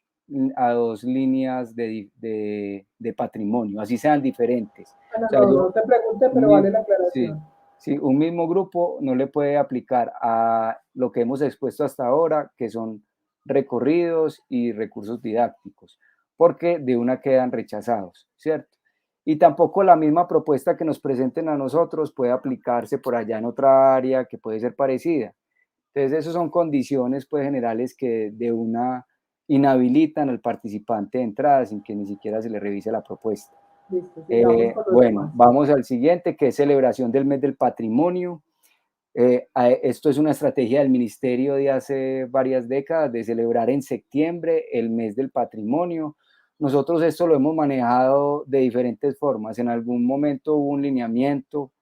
Speaker 2: líneas de patrimonio, así sean diferentes.
Speaker 1: Ah, no,
Speaker 2: O sea,
Speaker 1: no, no te pregunté,
Speaker 2: un
Speaker 1: pero
Speaker 2: mi-
Speaker 1: vale la
Speaker 2: sí,
Speaker 1: aclaración.
Speaker 2: sí, un mismo grupo no le puede aplicar a lo que hemos expuesto hasta ahora, que son recorridos y recursos didácticos, porque de una quedan rechazados, ¿cierto? Y tampoco la misma propuesta que nos presenten a nosotros puede aplicarse por allá en otra área que puede ser parecida. Entonces, esas son condiciones pues generales que de una inhabilitan al participante de entrada sin que ni siquiera se le revise la propuesta.
Speaker 1: Listo, sigamos con los
Speaker 2: Bueno,
Speaker 1: demás.
Speaker 2: vamos al siguiente, que es celebración del mes del patrimonio. Esto es una estrategia del ministerio de hace varias décadas de celebrar en septiembre el mes del patrimonio. Nosotros esto lo hemos manejado de diferentes formas. En algún momento hubo un lineamiento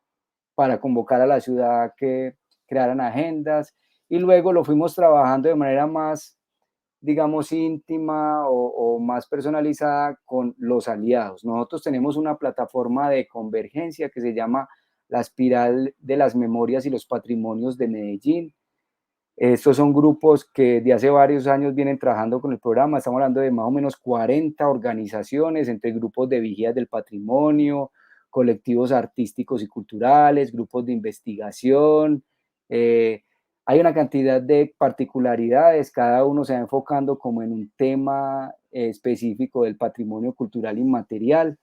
Speaker 2: para convocar a la ciudad a que crearan agendas y luego lo fuimos trabajando de manera más, digamos, íntima o más personalizada con los aliados. Nosotros tenemos una plataforma de convergencia que se llama la Espiral de las Memorias y los Patrimonios de Medellín. Estos son grupos que de hace varios años vienen trabajando con el programa. Estamos hablando de más o menos 40 organizaciones, entre grupos de vigías del patrimonio, colectivos artísticos y culturales, grupos de investigación. Hay una cantidad de particularidades, cada uno se va enfocando como en un tema específico del patrimonio cultural inmaterial.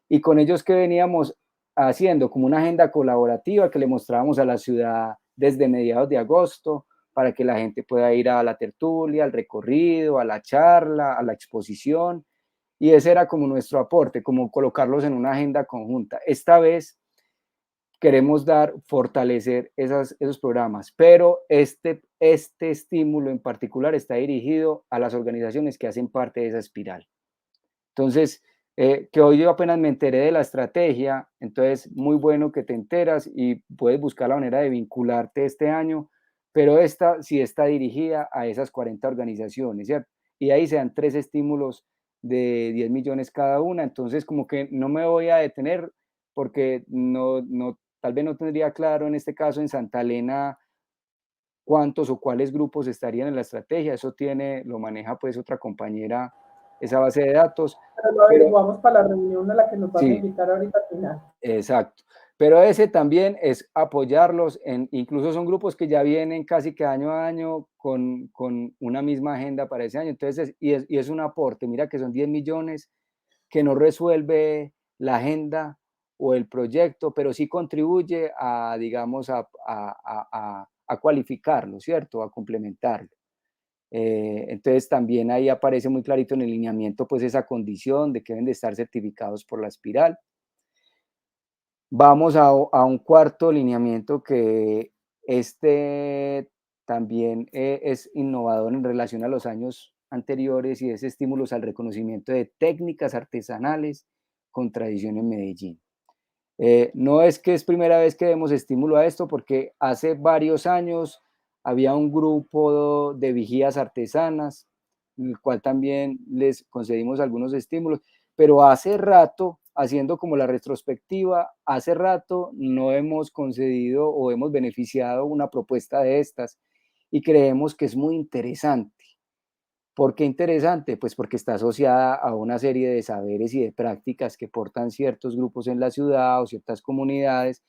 Speaker 2: Y con ellos que veníamos haciendo como una agenda colaborativa que le mostrábamos a la ciudad desde mediados de agosto para que la gente pueda ir a la tertulia, al recorrido, a la charla, a la exposición. Y ese era como nuestro aporte, como colocarlos en una agenda conjunta. Esta vez queremos fortalecer esos programas, pero este estímulo en particular está dirigido a las organizaciones que hacen parte de esa espiral. Entonces, que hoy yo apenas me enteré de la estrategia, entonces muy bueno que te enteras y puedes buscar la manera de vincularte este año, pero esta sí está dirigida a esas 40 organizaciones, ¿cierto? Y ahí se dan 3 estímulos de 10 millones cada una, entonces como que no me voy a detener porque tal vez no tendría claro en este caso en Santa Elena cuántos o cuáles grupos estarían en la estrategia, eso lo maneja pues otra compañera, esa base de datos,
Speaker 1: Pero lo
Speaker 2: pero
Speaker 1: averiguamos para la reunión a la que nos vas a
Speaker 2: sí,
Speaker 1: invitar ahorita al final.
Speaker 2: exacto. Pero ese también es apoyarlos, incluso son grupos que ya vienen casi que año a año con una misma agenda para ese año. Entonces, y es un aporte, mira que son 10 millones que no resuelve la agenda o el proyecto, pero sí contribuye a, digamos, a cualificarlo, ¿cierto? A complementarlo. Entonces también ahí aparece muy clarito en el lineamiento pues esa condición de que deben de estar certificados por la espiral. Vamos a un cuarto lineamiento que este también es innovador en relación a los años anteriores y es estímulos al reconocimiento de técnicas artesanales con tradición en Medellín. No es que es primera vez que demos estímulo a esto, porque hace varios años había un grupo de vigías artesanas, el cual también les concedimos algunos estímulos, pero hace rato, haciendo como la retrospectiva, hace rato no hemos concedido o hemos beneficiado una propuesta de estas y creemos que es muy interesante. ¿Por qué interesante? Pues porque está asociada a una serie de saberes y de prácticas que portan ciertos grupos en la ciudad o ciertas comunidades.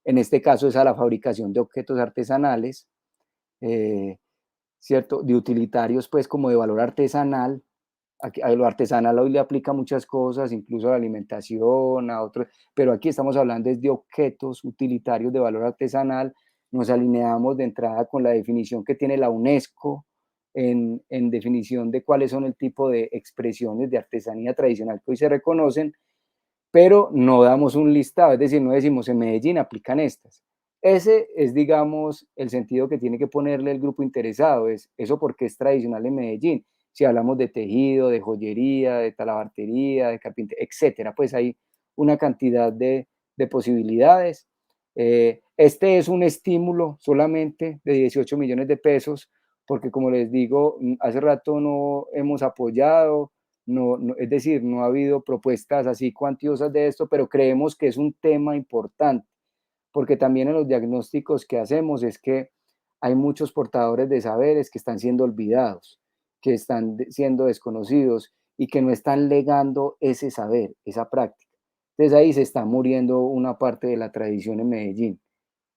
Speaker 2: En este caso es a la fabricación de objetos artesanales, eh, ¿cierto? De utilitarios, pues como de valor artesanal, a lo artesanal hoy le aplica muchas cosas, incluso a la alimentación, a otros, pero aquí estamos hablando de objetos utilitarios de valor artesanal. Nos alineamos de entrada con la definición que tiene la UNESCO en definición de cuáles son el tipo de expresiones de artesanía tradicional que hoy se reconocen, pero no damos un listado, es decir, no decimos en Medellín aplican estas. Ese es, digamos, el sentido que tiene que ponerle el grupo interesado, es eso porque es tradicional en Medellín. Si hablamos de tejido, de joyería, de talabartería, de carpintería, etcétera, pues hay una cantidad de posibilidades. Este es un estímulo solamente de 18 millones de pesos, porque como les digo, hace rato no hemos apoyado, es decir, no ha habido propuestas así cuantiosas de esto, pero creemos que es un tema importante, porque también en los diagnósticos que hacemos es que hay muchos portadores de saberes que están siendo olvidados, que están siendo desconocidos y que no están legando ese saber, esa práctica. Entonces ahí se está muriendo una parte de la tradición en Medellín.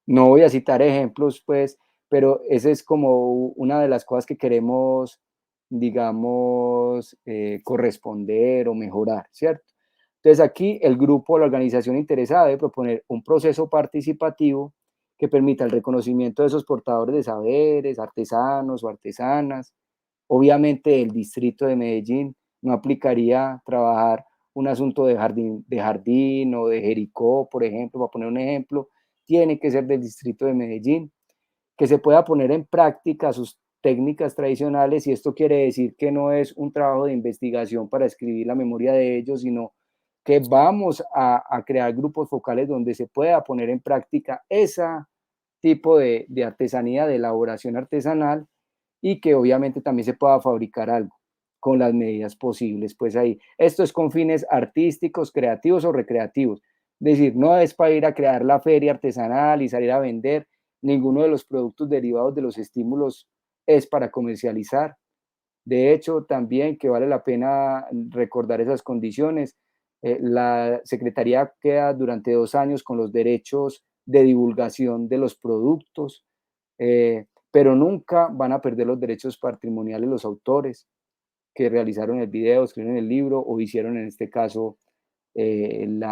Speaker 2: No voy a citar ejemplos, pues, pero esa es como una de las cosas que queremos, digamos, corresponder o mejorar, ¿cierto? Entonces aquí el grupo, la organización interesada debe proponer un proceso participativo que permita el reconocimiento de esos portadores de saberes, artesanos o artesanas. Obviamente el distrito de Medellín no aplicaría trabajar un asunto de jardín o de Jericó, por ejemplo, para poner un ejemplo, tiene que ser del distrito de Medellín, que se pueda poner en práctica sus técnicas tradicionales, y esto quiere decir que no es un trabajo de investigación para escribir la memoria de ellos, sino que vamos a crear grupos focales donde se pueda poner en práctica ese tipo de artesanía, de elaboración artesanal, y que obviamente también se pueda fabricar algo con las medidas posibles, pues ahí. Esto es con fines artísticos, creativos o recreativos. Es decir, no es para ir a crear la feria artesanal y salir a vender. Ninguno de los productos derivados de los estímulos es para comercializar. De hecho, también que vale la pena recordar esas condiciones. La Secretaría queda durante 2 años con los derechos de divulgación de los productos, pero nunca van a perder los derechos patrimoniales los autores que realizaron el video, escribieron el libro o hicieron en este caso el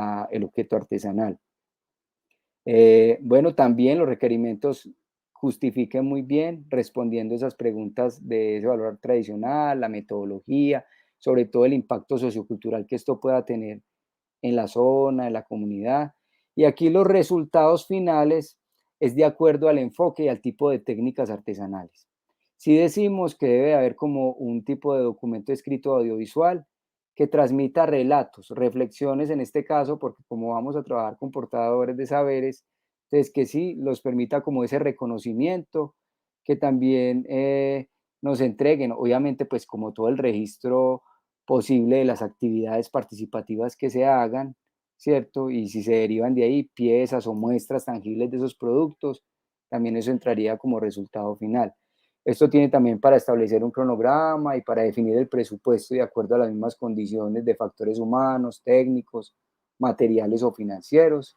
Speaker 2: objeto artesanal. Bueno, también los requerimientos justifiquen muy bien respondiendo esas preguntas de ese valor tradicional, la metodología, sobre todo el impacto sociocultural que esto pueda tener en la zona, en la comunidad. Y aquí los resultados finales es de acuerdo al enfoque y al tipo de técnicas artesanales. Si decimos que debe haber como un tipo de documento escrito audiovisual que transmita relatos, reflexiones en este caso, porque como vamos a trabajar con portadores de saberes, entonces que sí los permita como ese reconocimiento, que también nos entreguen, obviamente pues como todo el registro posible de las actividades participativas que se hagan, ¿cierto? Y si se derivan de ahí piezas o muestras tangibles de esos productos, también eso entraría como resultado final. Esto tiene también para establecer un cronograma y para definir el presupuesto de acuerdo a las mismas condiciones de factores humanos, técnicos, materiales o financieros.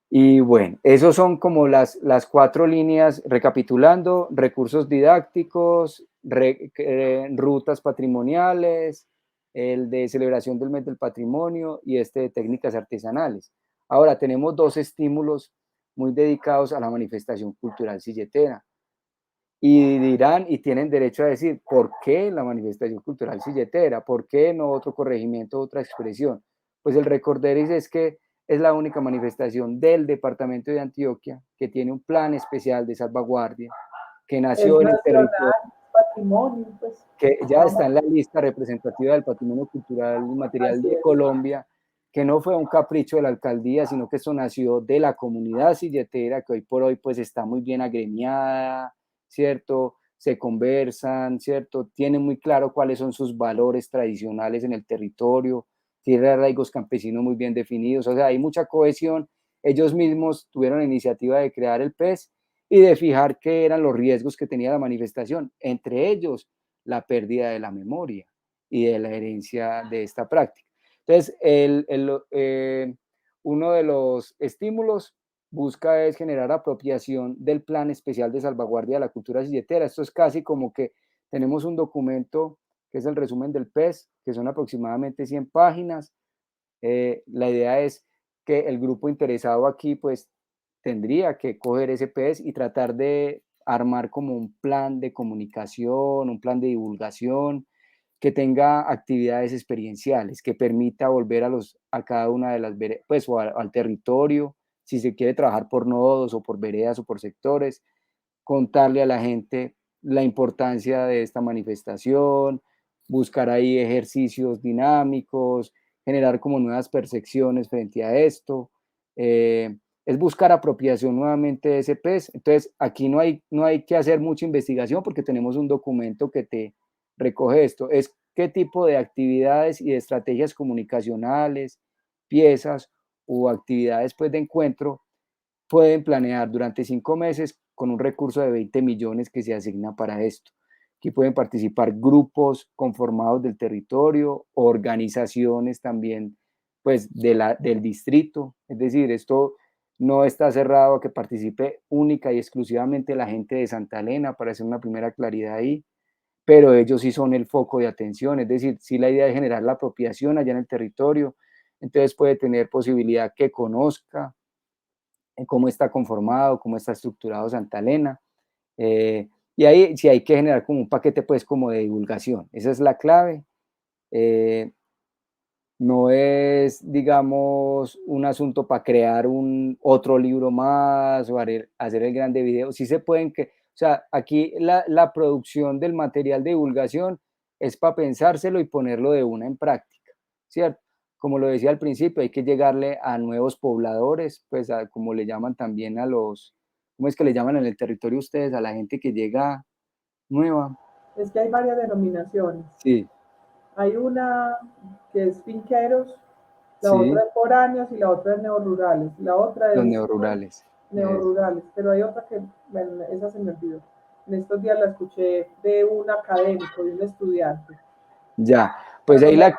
Speaker 2: Y bueno, esos son como las 4 líneas, recapitulando: recursos didácticos, rutas patrimoniales, el de celebración del mes del patrimonio y este de técnicas artesanales. Ahora tenemos 2 estímulos muy dedicados a la manifestación cultural silletera. Y dirán y tienen derecho a decir, ¿por qué la manifestación cultural silletera? ¿Por qué no otro corregimiento, otra expresión? Pues el Recorderis es que es la única manifestación del departamento de Antioquia que tiene un plan especial de salvaguardia, que
Speaker 1: Es
Speaker 2: nació en el territorio,
Speaker 1: nacional, patrimonio, pues
Speaker 2: que ya
Speaker 1: vamos,
Speaker 2: está en la lista representativa del patrimonio cultural y material
Speaker 1: así
Speaker 2: de
Speaker 1: es.
Speaker 2: Colombia, que no fue un capricho de la alcaldía, sino que eso nació de la comunidad silletera, que hoy por hoy pues está muy bien agremiada, ¿cierto? Se conversan, ¿cierto? Tienen muy claro cuáles son sus valores tradicionales en el territorio, tiene arraigos campesinos muy bien definidos, o sea, hay mucha cohesión. Ellos mismos tuvieron la iniciativa de crear el PES y de fijar qué eran los riesgos que tenía la manifestación, entre ellos la pérdida de la memoria y de la herencia de esta práctica. Entonces, uno de los estímulos busca es generar apropiación del Plan Especial de Salvaguardia de la Cultura Silletera. Esto es casi como que tenemos un documento que es el resumen del PES, que son aproximadamente 100 páginas. La idea es que el grupo interesado aquí pues tendría que coger ese PES y tratar de armar como un plan de comunicación, un plan de divulgación, que tenga actividades experienciales, que permita volver a cada una de las veredas, pues o al territorio, si se quiere trabajar por nodos o por veredas o por sectores, contarle a la gente la importancia de esta manifestación, buscar ahí ejercicios dinámicos, generar como nuevas percepciones frente a esto. Es buscar apropiación nuevamente de ese pez. Entonces, aquí no hay que hacer mucha investigación porque tenemos un documento que te recoge esto. Es qué tipo de actividades y de estrategias comunicacionales, piezas o actividades pues, de encuentro pueden planear durante 5 meses con un recurso de 20 millones que se asigna para esto. Aquí pueden participar grupos conformados del territorio, organizaciones también pues del distrito. Es decir, esto no está cerrado a que participe única y exclusivamente la gente de Santa Elena, para hacer una primera claridad ahí, pero ellos sí son el foco de atención. Es decir, si la idea es generar la apropiación allá en el territorio, entonces puede tener posibilidad que conozca cómo está conformado, cómo está estructurado Santa Elena. Y ahí sí hay que generar como un paquete pues como de divulgación. Esa es la clave. No es, digamos, un asunto para crear un otro libro más o hacer el grande video. Sí se pueden, que, o sea, aquí la producción del material de divulgación es para pensárselo y ponerlo de una en práctica, ¿cierto? Como lo decía al principio, hay que llegarle a nuevos pobladores, pues como le llaman también a los, ¿cómo es que le llaman en el territorio ustedes? A la gente que llega nueva.
Speaker 1: Es que hay varias denominaciones.
Speaker 2: Sí,
Speaker 1: Hay una que es finqueros, la otra
Speaker 2: sí,
Speaker 1: es foráneos y la otra es neorurales. La otra
Speaker 2: los
Speaker 1: es
Speaker 2: neorurales.
Speaker 1: neorurales, pero hay otra que, bueno, esa se me olvidó. En estos días la escuché de un académico, de un estudiante.
Speaker 2: Ya, pues
Speaker 1: Pero no me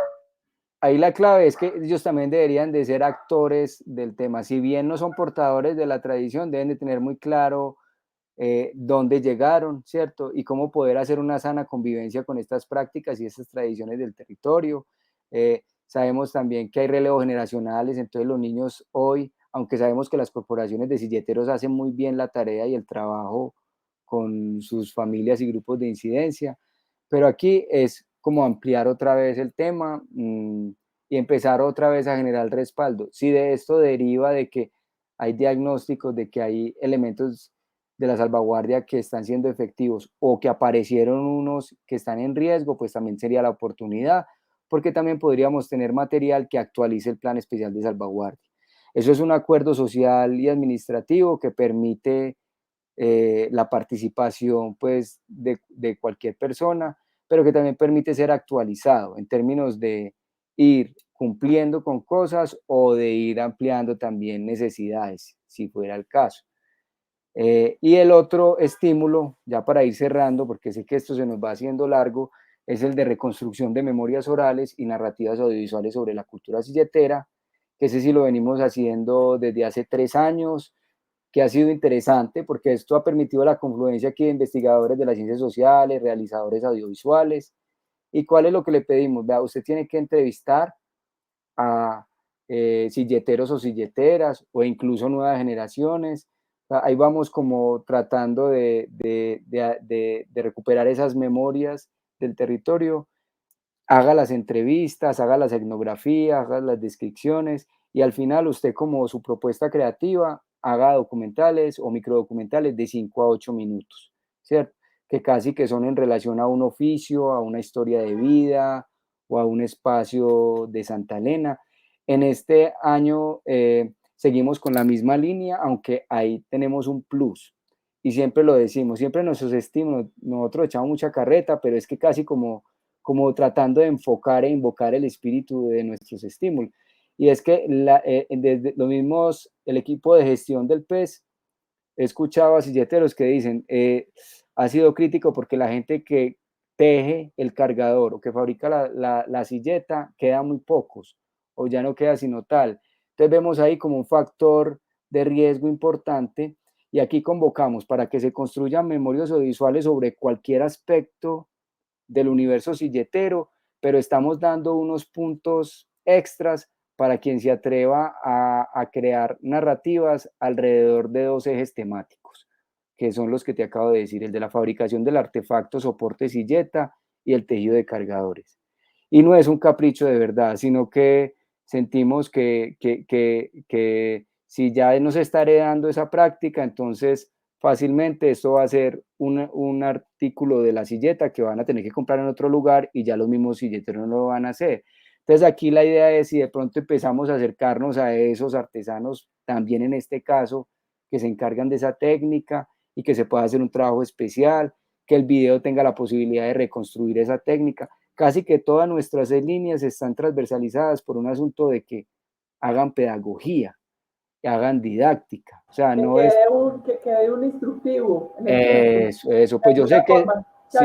Speaker 2: ahí la clave es que ellos también deberían de ser actores del tema. Si bien no son portadores de la tradición, deben de tener muy claro dónde llegaron, ¿cierto? Y cómo poder hacer una sana convivencia con estas prácticas y estas tradiciones del territorio. Sabemos también que hay relevos generacionales, entonces los niños hoy, aunque sabemos que las corporaciones de silleteros hacen muy bien la tarea y el trabajo con sus familias y grupos de incidencia, pero aquí es como ampliar otra vez el tema y empezar otra vez a generar respaldo. Si de esto deriva de que hay diagnósticos de que hay elementos de la salvaguardia que están siendo efectivos o que aparecieron unos que están en riesgo, pues también sería la oportunidad, porque también podríamos tener material que actualice el plan especial de salvaguardia. Eso es un acuerdo social y administrativo que permite la participación pues, de cualquier persona, pero que también permite ser actualizado en términos de ir cumpliendo con cosas o de ir ampliando también necesidades, si fuera el caso. Y el otro estímulo, ya para ir cerrando, porque sé que esto se nos va haciendo largo, es el de reconstrucción de memorias orales y narrativas audiovisuales sobre la cultura silletera, que ese sí lo venimos haciendo desde hace 3 años, que ha sido interesante porque esto ha permitido la confluencia aquí de investigadores de las ciencias sociales, realizadores audiovisuales. ¿Y cuál es lo que le pedimos? Vea, usted tiene que entrevistar a silleteros o silleteras o incluso nuevas generaciones. Ahí vamos como tratando de recuperar esas memorias del territorio. Haga las entrevistas, haga las etnografías, haga las descripciones y al final usted como su propuesta creativa haga documentales o microdocumentales de 5 a 8 minutos, ¿cierto? Que casi que son en relación a un oficio, a una historia de vida o a un espacio de Santa Elena. En este año seguimos con la misma línea, aunque ahí tenemos un plus. Y siempre lo decimos, siempre nuestros estímulos, nosotros echamos mucha carreta, pero es que casi como tratando de enfocar e invocar el espíritu de nuestros estímulos. Y es que desde los mismos, el equipo de gestión del PES, he escuchado a silleteros que dicen, ha sido crítico porque la gente que teje el cargador o que fabrica la silleta queda muy pocos o ya no queda sino tal. Entonces vemos ahí como un factor de riesgo importante y aquí convocamos para que se construyan memorias audiovisuales sobre cualquier aspecto del universo silletero, pero estamos dando unos puntos extras para quien se atreva a crear narrativas alrededor de dos ejes temáticos, que son los que te acabo de decir, el de la fabricación del artefacto soporte silleta y el tejido de cargadores. Y no es un capricho de verdad, sino que sentimos que si ya nos está heredando esa práctica, entonces fácilmente esto va a ser un artículo de la silleta que van a tener que comprar en otro lugar y ya los mismos silleteros no lo van a hacer. Entonces aquí la idea es si de pronto empezamos a acercarnos a esos artesanos, también en este caso, que se encargan de esa técnica y que se pueda hacer un trabajo especial, que el video tenga la posibilidad de reconstruir esa técnica. Casi que todas nuestras líneas están transversalizadas por un asunto de que hagan pedagogía, que hagan didáctica. O sea, no es
Speaker 1: Que quede un instructivo en el tiempo,
Speaker 2: eso.
Speaker 1: de
Speaker 2: Pues yo
Speaker 1: alguna
Speaker 2: sé que
Speaker 1: forma.
Speaker 2: sí,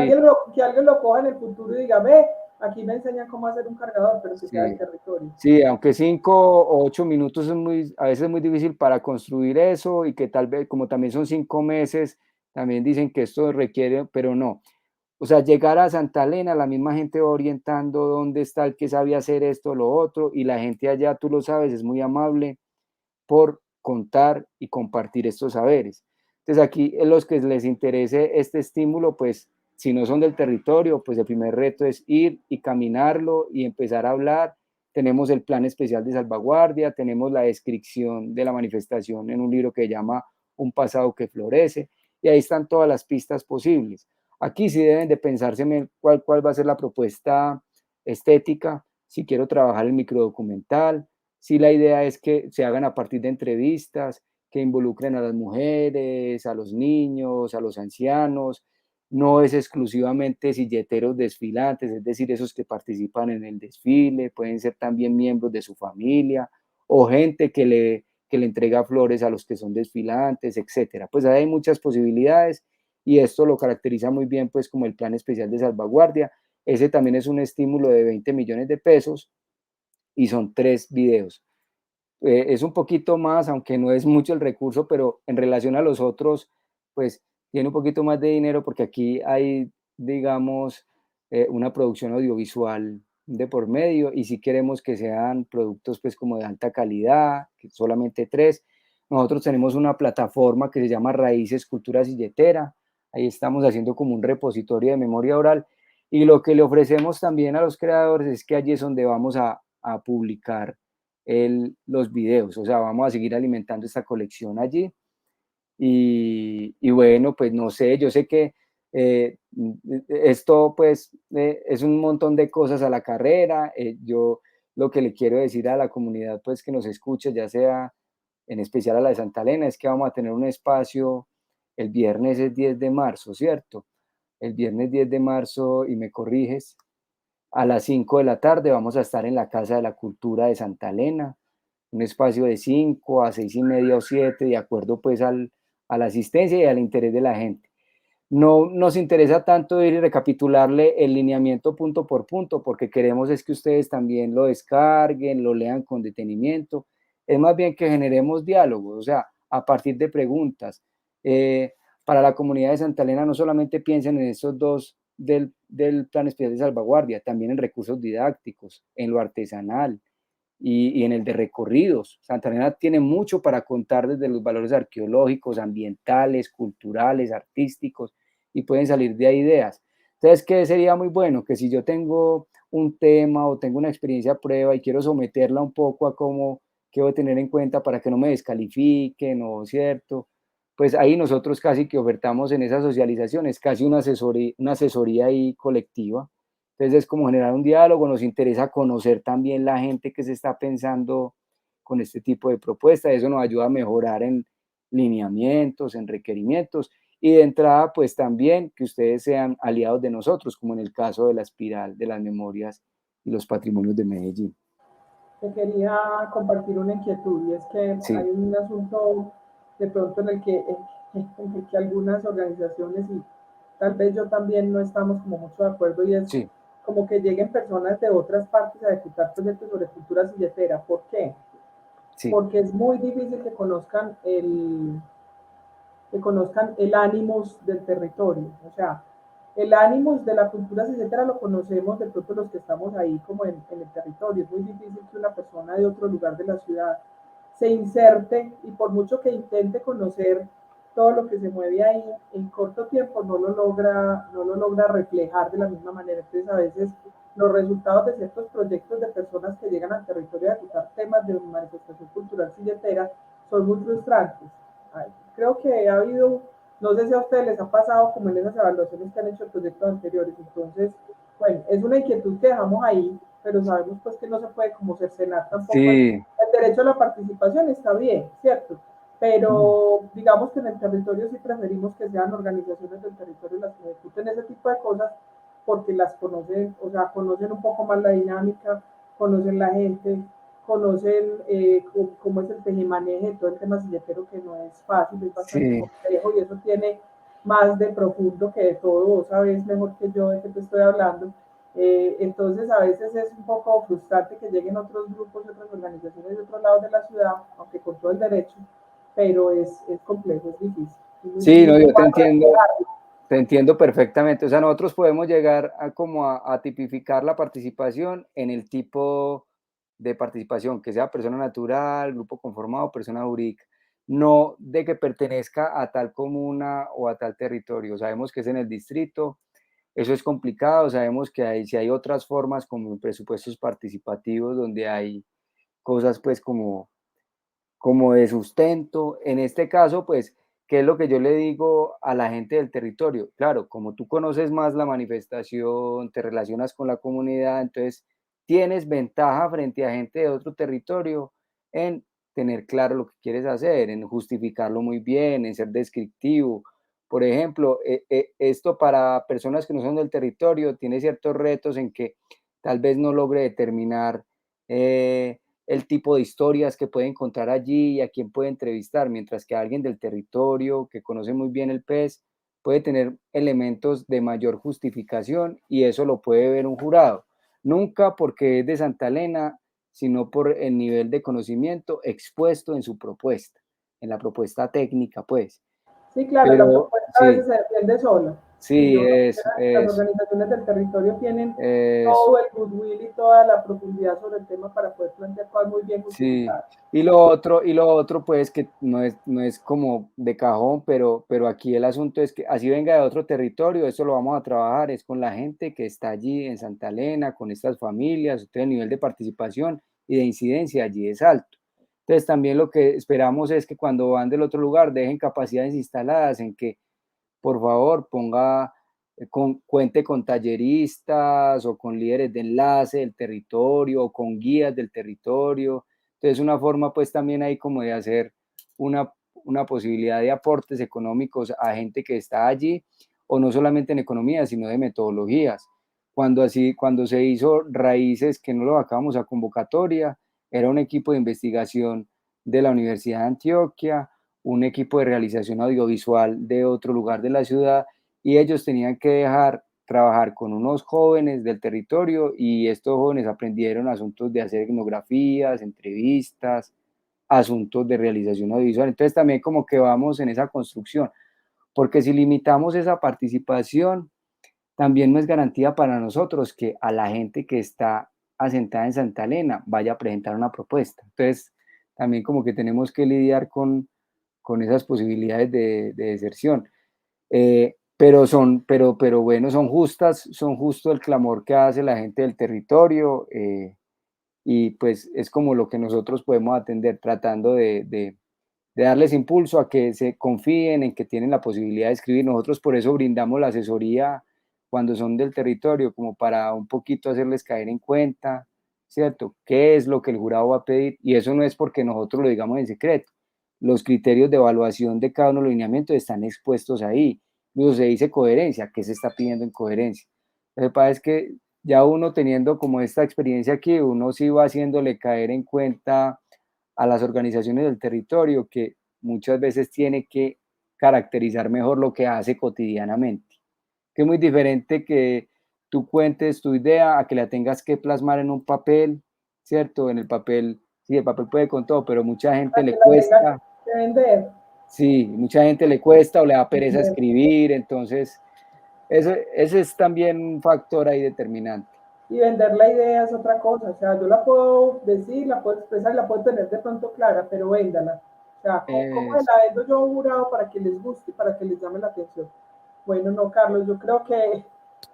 Speaker 1: Que alguien lo coja en el futuro y diga, ve, aquí me enseñan cómo hacer un cargador, pero que sea del
Speaker 2: sí,
Speaker 1: territorio.
Speaker 2: sí, aunque 5 o 8 minutos es a veces es muy difícil para construir eso y que tal vez, como también son 5 meses, también dicen que esto requiere, pero no. O sea, llegar a Santa Elena, la misma gente va orientando dónde está el que sabe hacer esto, lo otro, y la gente allá, tú lo sabes, es muy amable por contar y compartir estos saberes. Entonces aquí los que les interese este estímulo, pues si no son del territorio, pues el primer reto es ir y caminarlo y empezar a hablar. Tenemos el plan especial de salvaguardia, tenemos la descripción de la manifestación en un libro que se llama Un pasado que florece, y ahí están todas las pistas posibles. Aquí sí deben de pensarse cuál va a ser la propuesta estética, si quiero trabajar el microdocumental, si la idea es que se hagan a partir de entrevistas, que involucren a las mujeres, a los niños, a los ancianos. No es exclusivamente silleteros desfilantes, es decir, esos que participan en el desfile, pueden ser también miembros de su familia o gente que le entrega flores a los que son desfilantes, etcétera. Pues hay muchas posibilidades y esto lo caracteriza muy bien pues como el plan especial de salvaguardia. Ese también es un estímulo de 20 millones de pesos y son 3 videos. Es un poquito más, aunque no es mucho el recurso, pero en relación a los otros, pues tiene un poquito más de dinero porque aquí hay, digamos, una producción audiovisual de por medio y si queremos que sean productos pues como de alta calidad, que solamente 3. Nosotros tenemos una plataforma que se llama Raíces Cultura Silletera, ahí estamos haciendo como un repositorio de memoria oral y lo que le ofrecemos también a los creadores es que allí es donde vamos a publicar los videos, o sea, vamos a seguir alimentando esta colección allí. Y bueno, pues no sé, yo sé que esto pues es un montón de cosas a la carrera. Yo lo que le quiero decir a la comunidad pues que nos escuche, ya sea en especial a la de Santa Elena, es que vamos a tener un espacio el viernes es 10 de marzo, ¿cierto? El viernes 10 de marzo, y me corriges, a las 5 de la tarde vamos a estar en la Casa de la Cultura de Santa Elena, un espacio de 5 a 6:30 o 7, de acuerdo pues a la asistencia y al interés de la gente. No nos interesa tanto ir y recapitularle el lineamiento punto por punto, porque queremos es que ustedes también lo descarguen, lo lean con detenimiento. Es más bien que generemos diálogos, o sea, a partir de preguntas. Eh, para la comunidad de Santa Elena no solamente piensen en estos dos del Plan Especial de Salvaguardia, también en recursos didácticos, en lo artesanal, y en el de recorridos. Santa Elena tiene mucho para contar desde los valores arqueológicos, ambientales, culturales, artísticos, y pueden salir de ahí ideas. Entonces, ¿qué sería muy bueno? Que si yo tengo un tema o tengo una experiencia a prueba y quiero someterla un poco a cómo quiero tener en cuenta para que no me descalifiquen, o cierto, pues ahí nosotros casi que ofertamos en esas socializaciones, casi una asesoría ahí colectiva. Entonces es como generar un diálogo, nos interesa conocer también la gente que se está pensando con este tipo de propuestas, eso nos ayuda a mejorar en lineamientos, en requerimientos y de entrada pues también que ustedes sean aliados de nosotros, como en el caso de la espiral de las memorias y los patrimonios de Medellín.
Speaker 1: Te quería compartir una inquietud y es que
Speaker 2: Sí,
Speaker 1: hay un asunto de pronto en el que algunas organizaciones y tal vez yo también no estamos como mucho de acuerdo y es
Speaker 2: sí,
Speaker 1: como que lleguen personas de otras partes a ejecutar proyectos sobre cultura silletera. ¿Por qué?
Speaker 2: sí,
Speaker 1: Porque es muy difícil que conozcan el ánimos del territorio. O sea, el ánimos de la cultura, etcétera, lo conocemos de pronto los que estamos ahí como en el territorio. Es muy difícil que una persona de otro lugar de la ciudad se inserte y por mucho que intente conocer todo lo que se mueve ahí, en corto tiempo no lo logra reflejar de la misma manera. Entonces, a veces los resultados de ciertos proyectos de personas que llegan al territorio a tratar temas de manifestación cultural silletera son muy frustrantes. Ay, creo que ha habido, no sé si a ustedes les ha pasado como en esas evaluaciones que han hecho proyectos anteriores. Entonces, bueno, es una inquietud que dejamos ahí, pero sabemos pues que no se puede como cercenar tampoco.
Speaker 2: Sí.
Speaker 1: El derecho a la participación está bien, ¿cierto? Pero digamos que en el territorio sí preferimos que sean organizaciones del territorio las que ejecuten ese tipo de cosas porque las conocen, o sea, conocen un poco más la dinámica, conocen la gente, conocen cómo es el tejemaneje de todo el tema silletero, que no es fácil, es bastante
Speaker 2: Sí,
Speaker 1: complejo y eso tiene más de profundo que de todo, vos sabés mejor que yo de qué te estoy hablando. Entonces a veces es un poco frustrante que lleguen otros grupos, otras organizaciones de otros lados de la ciudad, aunque con todo el derecho, pero es complejo, es difícil. Es muy
Speaker 2: sí, no,
Speaker 1: difícil
Speaker 2: yo te entiendo perfectamente. O sea, nosotros podemos llegar a como a tipificar la participación en el tipo de participación, que sea persona natural, grupo conformado, persona jurídica, no de que pertenezca a tal comuna o a tal territorio. Sabemos que es en el distrito, eso es complicado, sabemos que hay, si hay otras formas como presupuestos participativos donde hay cosas pues como de sustento. En este caso, pues, ¿qué es lo que yo le digo a la gente del territorio? Claro, como tú conoces más la manifestación, te relacionas con la comunidad, entonces tienes ventaja frente a gente de otro territorio en tener claro lo que quieres hacer, en justificarlo muy bien, en ser descriptivo. Por ejemplo, esto para personas que no son del territorio tiene ciertos retos en que tal vez no logre determinar eh, el tipo de historias que puede encontrar allí y a quién puede entrevistar, mientras que alguien del territorio que conoce muy bien el pez puede tener elementos de mayor justificación y eso lo puede ver un jurado. Nunca porque es de Santa Elena, sino por el nivel de conocimiento expuesto en su propuesta, en la propuesta técnica, pues.
Speaker 1: Sí, claro, la
Speaker 2: Pero
Speaker 1: propuesta a veces
Speaker 2: sí,
Speaker 1: se defiende sola. Y
Speaker 2: sí,
Speaker 1: yo
Speaker 2: eso,
Speaker 1: quisiera que las
Speaker 2: eso,
Speaker 1: organizaciones del territorio tienen
Speaker 2: eso.
Speaker 1: todo el goodwill y toda la profundidad sobre el tema para poder plantear cosas muy bien
Speaker 2: Sí,
Speaker 1: justificadas.
Speaker 2: y lo otro, pues, que no es como de cajón, pero aquí el asunto es que así venga de otro territorio, eso lo vamos a trabajar, es con la gente que está allí en Santa Elena, con estas familias, entonces el nivel de participación y de incidencia allí es alto. Entonces también lo que esperamos es que cuando van del otro lugar dejen capacidades instaladas en que por favor ponga, cuente con talleristas o con líderes de enlace del territorio o con guías del territorio. Entonces, una forma pues también ahí como de hacer una posibilidad de aportes económicos a gente que está allí, o no solamente en economía, sino de metodologías. Cuando se hizo Raíces, que no lo sacamos a convocatoria, era un equipo de investigación de la Universidad de Antioquia, un equipo de realización audiovisual de otro lugar de la ciudad y ellos tenían que dejar trabajar con unos jóvenes del territorio y estos jóvenes aprendieron asuntos de hacer etnografías, entrevistas, asuntos de realización audiovisual. Entonces también como que vamos en esa construcción, porque si limitamos esa participación, también no es garantía para nosotros que a la gente que está asentada en Santa Elena vaya a presentar una propuesta. Entonces, también como que tenemos que lidiar con esas posibilidades de deserción. Pero bueno, son justo el clamor que hace la gente del territorio y pues es como lo que nosotros podemos atender tratando de darles impulso a que se confíen en que tienen la posibilidad de escribir. Nosotros por eso brindamos la asesoría cuando son del territorio, como para un poquito hacerles caer en cuenta, ¿cierto? ¿Qué es lo que el jurado va a pedir? Y eso no es porque nosotros lo digamos en secreto. Los criterios de evaluación de cada uno de los lineamientos están expuestos ahí. Luego se dice coherencia, ¿qué se está pidiendo en coherencia? Lo que pasa es que ya uno teniendo como esta experiencia aquí, uno sí va haciéndole caer en cuenta a las organizaciones del territorio que muchas veces tiene que caracterizar mejor lo que hace cotidianamente. Que es muy diferente que tú cuentes tu idea a que la tengas que plasmar en un papel, ¿cierto? En el papel, sí, el papel puede con todo, pero mucha gente
Speaker 1: Para que
Speaker 2: le
Speaker 1: la tengan
Speaker 2: cuesta,
Speaker 1: que vender.
Speaker 2: sí, mucha gente le cuesta o le da pereza escribir, entonces ese es también un factor ahí determinante.
Speaker 1: Y vender la idea es otra cosa, o sea, yo la puedo decir, la puedo expresar, la puedo tener de pronto clara, pero véndala. O sea, ¿cómo me
Speaker 2: Eso,
Speaker 1: la vendo yo jurado para que les guste, para que les llame la atención? Bueno, no, Carlos, yo creo que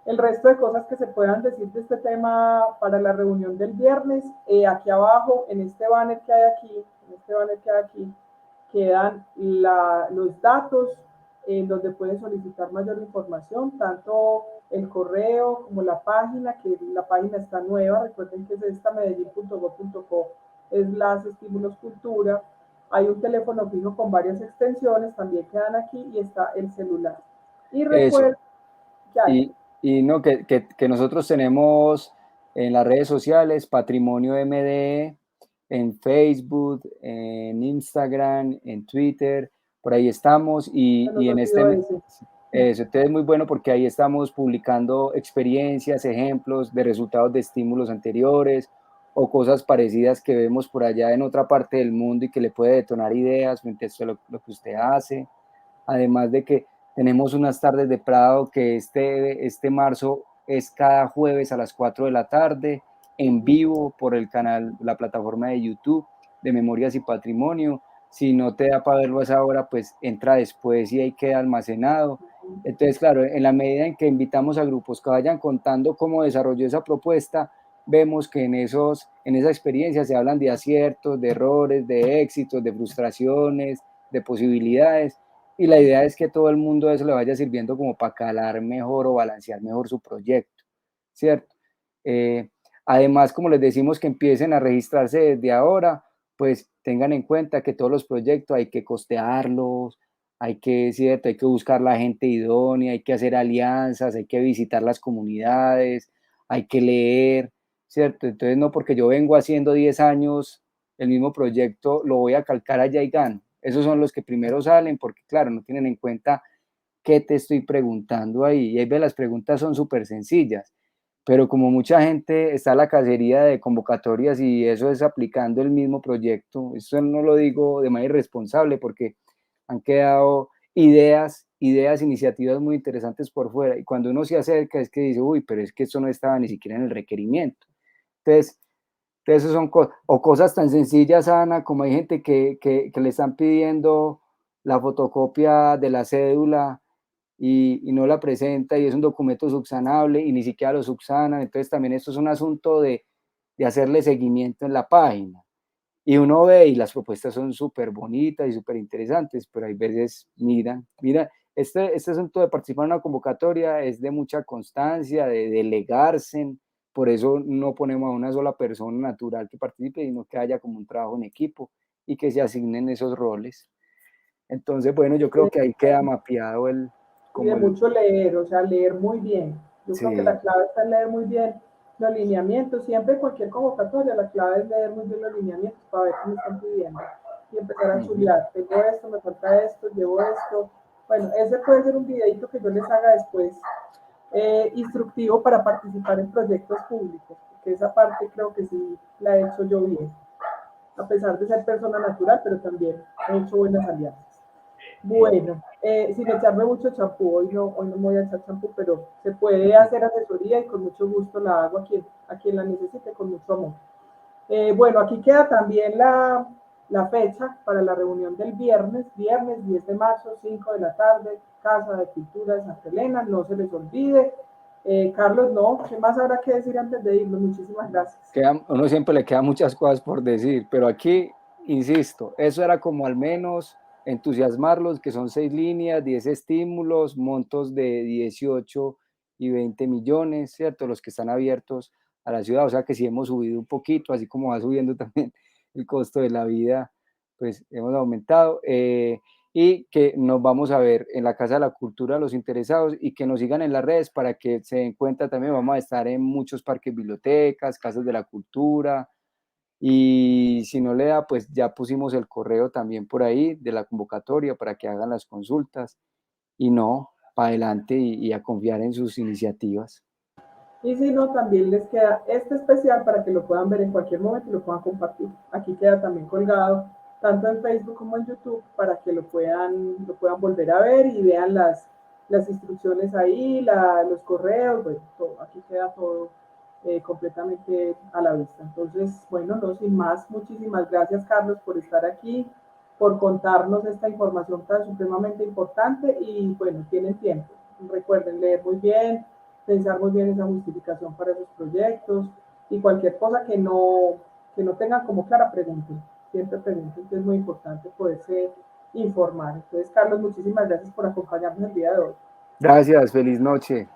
Speaker 1: el resto de cosas que se puedan decir de este tema para la reunión del viernes, aquí abajo, en este banner que hay aquí, quedan los datos en donde pueden solicitar mayor información, tanto el correo como la página, que la página está nueva, recuerden que es esta medellín.gov.co/estímulos cultura. Hay un teléfono fijo con varias extensiones, también quedan aquí, y está el celular. Y
Speaker 2: eso.
Speaker 1: recuerden que hay.
Speaker 2: Y no, que nosotros tenemos en las redes sociales Patrimonio MDE, en Facebook, en Instagram, en Twitter, por ahí estamos
Speaker 1: Se nos
Speaker 2: y en
Speaker 1: olvidó ese.
Speaker 2: eso, entonces es muy bueno porque ahí estamos publicando experiencias, ejemplos de resultados de estímulos anteriores o cosas parecidas que vemos por allá en otra parte del mundo y que le puede detonar ideas frente a esto, lo que usted hace. Además de que tenemos unas tardes de Prado que este marzo es cada jueves a las 4 de la tarde, en vivo por el canal, la plataforma de YouTube de Memorias y Patrimonio. Si no te da para verlo a esa hora, pues entra después y ahí queda almacenado. Entonces, claro, en la medida en que invitamos a grupos que vayan contando cómo desarrolló esa propuesta, vemos que en esa experiencia se hablan de aciertos, de errores, de éxitos, de frustraciones, de posibilidades, y la idea es que todo el mundo eso le vaya sirviendo como para calar mejor o balancear mejor su proyecto, ¿cierto? Eh, Además, como les decimos que empiecen a registrarse desde ahora, pues tengan en cuenta que todos los proyectos hay que costearlos, ¿cierto? Hay que buscar la gente idónea, hay que hacer alianzas, hay que visitar las comunidades, hay que leer, ¿cierto? Entonces, no porque yo vengo haciendo 10 años el mismo proyecto, lo voy a calcar allá y gano. Esos son los que primero salen porque, claro, no tienen en cuenta qué te estoy preguntando ahí. Y ahí ve, las preguntas son súper sencillas, pero como mucha gente está a la cacería de convocatorias y eso es aplicando el mismo proyecto, eso no lo digo de manera irresponsable porque han quedado iniciativas muy interesantes por fuera. Y cuando uno se acerca es que dice, uy, pero es que esto no estaba ni siquiera en el requerimiento. Entonces, esas son cosas tan sencillas, Ana, como hay gente que le están pidiendo la fotocopia de la cédula y no la presenta y es un documento subsanable y ni siquiera lo subsanan. Entonces también esto es un asunto de hacerle seguimiento en la página. Y uno ve y las propuestas son súper bonitas y súper interesantes, pero hay veces mira, este asunto de participar en una convocatoria es de mucha constancia, de delegarse, por eso no ponemos a una sola persona natural que participe, sino que haya como un trabajo en equipo y que se asignen esos roles. Entonces, bueno, yo creo que ahí queda mapeado
Speaker 1: Y de
Speaker 2: como el,
Speaker 1: mucho leer, o sea, leer muy bien. Yo creo que la
Speaker 2: sí,
Speaker 1: clave está en leer muy bien los lineamientos. Siempre cualquier convocatoria, la clave es leer muy bien los lineamientos para ver qué me están pidiendo y empezar a
Speaker 2: ujú,
Speaker 1: chulear. Tengo esto, me falta esto, llevo esto. Bueno, ese puede ser un videito que yo les haga después, instructivo para participar en proyectos públicos, porque esa parte creo que sí la he hecho yo bien, a pesar de ser persona natural, pero también he hecho buenas alianzas. Bueno, sin echarme mucho champú, hoy no me voy a echar champú, pero se puede
Speaker 2: ujú.
Speaker 1: hacer asesoría y con mucho gusto la hago a quien la necesite, con mucho amor. Bueno, aquí queda también la fecha para la reunión del viernes 10 de marzo, 5 de la tarde, Casa de Cultura de Santa Elena, no se les olvide. Carlos, no, ¿qué más habrá que decir antes de irnos? Muchísimas gracias.
Speaker 2: Uno siempre le quedan muchas cosas por decir, pero aquí, insisto, eso era como al menos entusiasmarlos, que son 6 líneas, 10 estímulos, montos de 18 y 20 millones, ¿cierto? Los que están abiertos a la ciudad, o sea que si hemos subido un poquito, así como va subiendo también el costo de la vida, pues hemos aumentado. Y que nos vamos a ver en la Casa de la Cultura los interesados y que nos sigan en las redes para que se den cuenta también, vamos a estar en muchos parques, bibliotecas, casas de la cultura y si no le da, pues ya pusimos el correo también por ahí de la convocatoria para que hagan las consultas y no, para adelante y a confiar en sus iniciativas.
Speaker 1: Y si no, también les queda este especial para que lo puedan ver en cualquier momento y lo puedan compartir. Aquí queda también colgado, tanto en Facebook como en YouTube, para que lo puedan volver a ver y vean las instrucciones ahí, los correos, bueno, todo, aquí queda todo completamente a la vista. Entonces, bueno, no sin más, muchísimas gracias Carlos por estar aquí, por contarnos esta información tan supremamente importante y bueno, tienen tiempo. Recuerden leer muy bien, pensar muy bien esa justificación para esos proyectos y cualquier cosa que no tengan como clara, pregunten. Siempre pregunten, que es muy importante poderse informar. Entonces, Carlos, muchísimas gracias por acompañarnos el día de hoy.
Speaker 2: Gracias, feliz noche.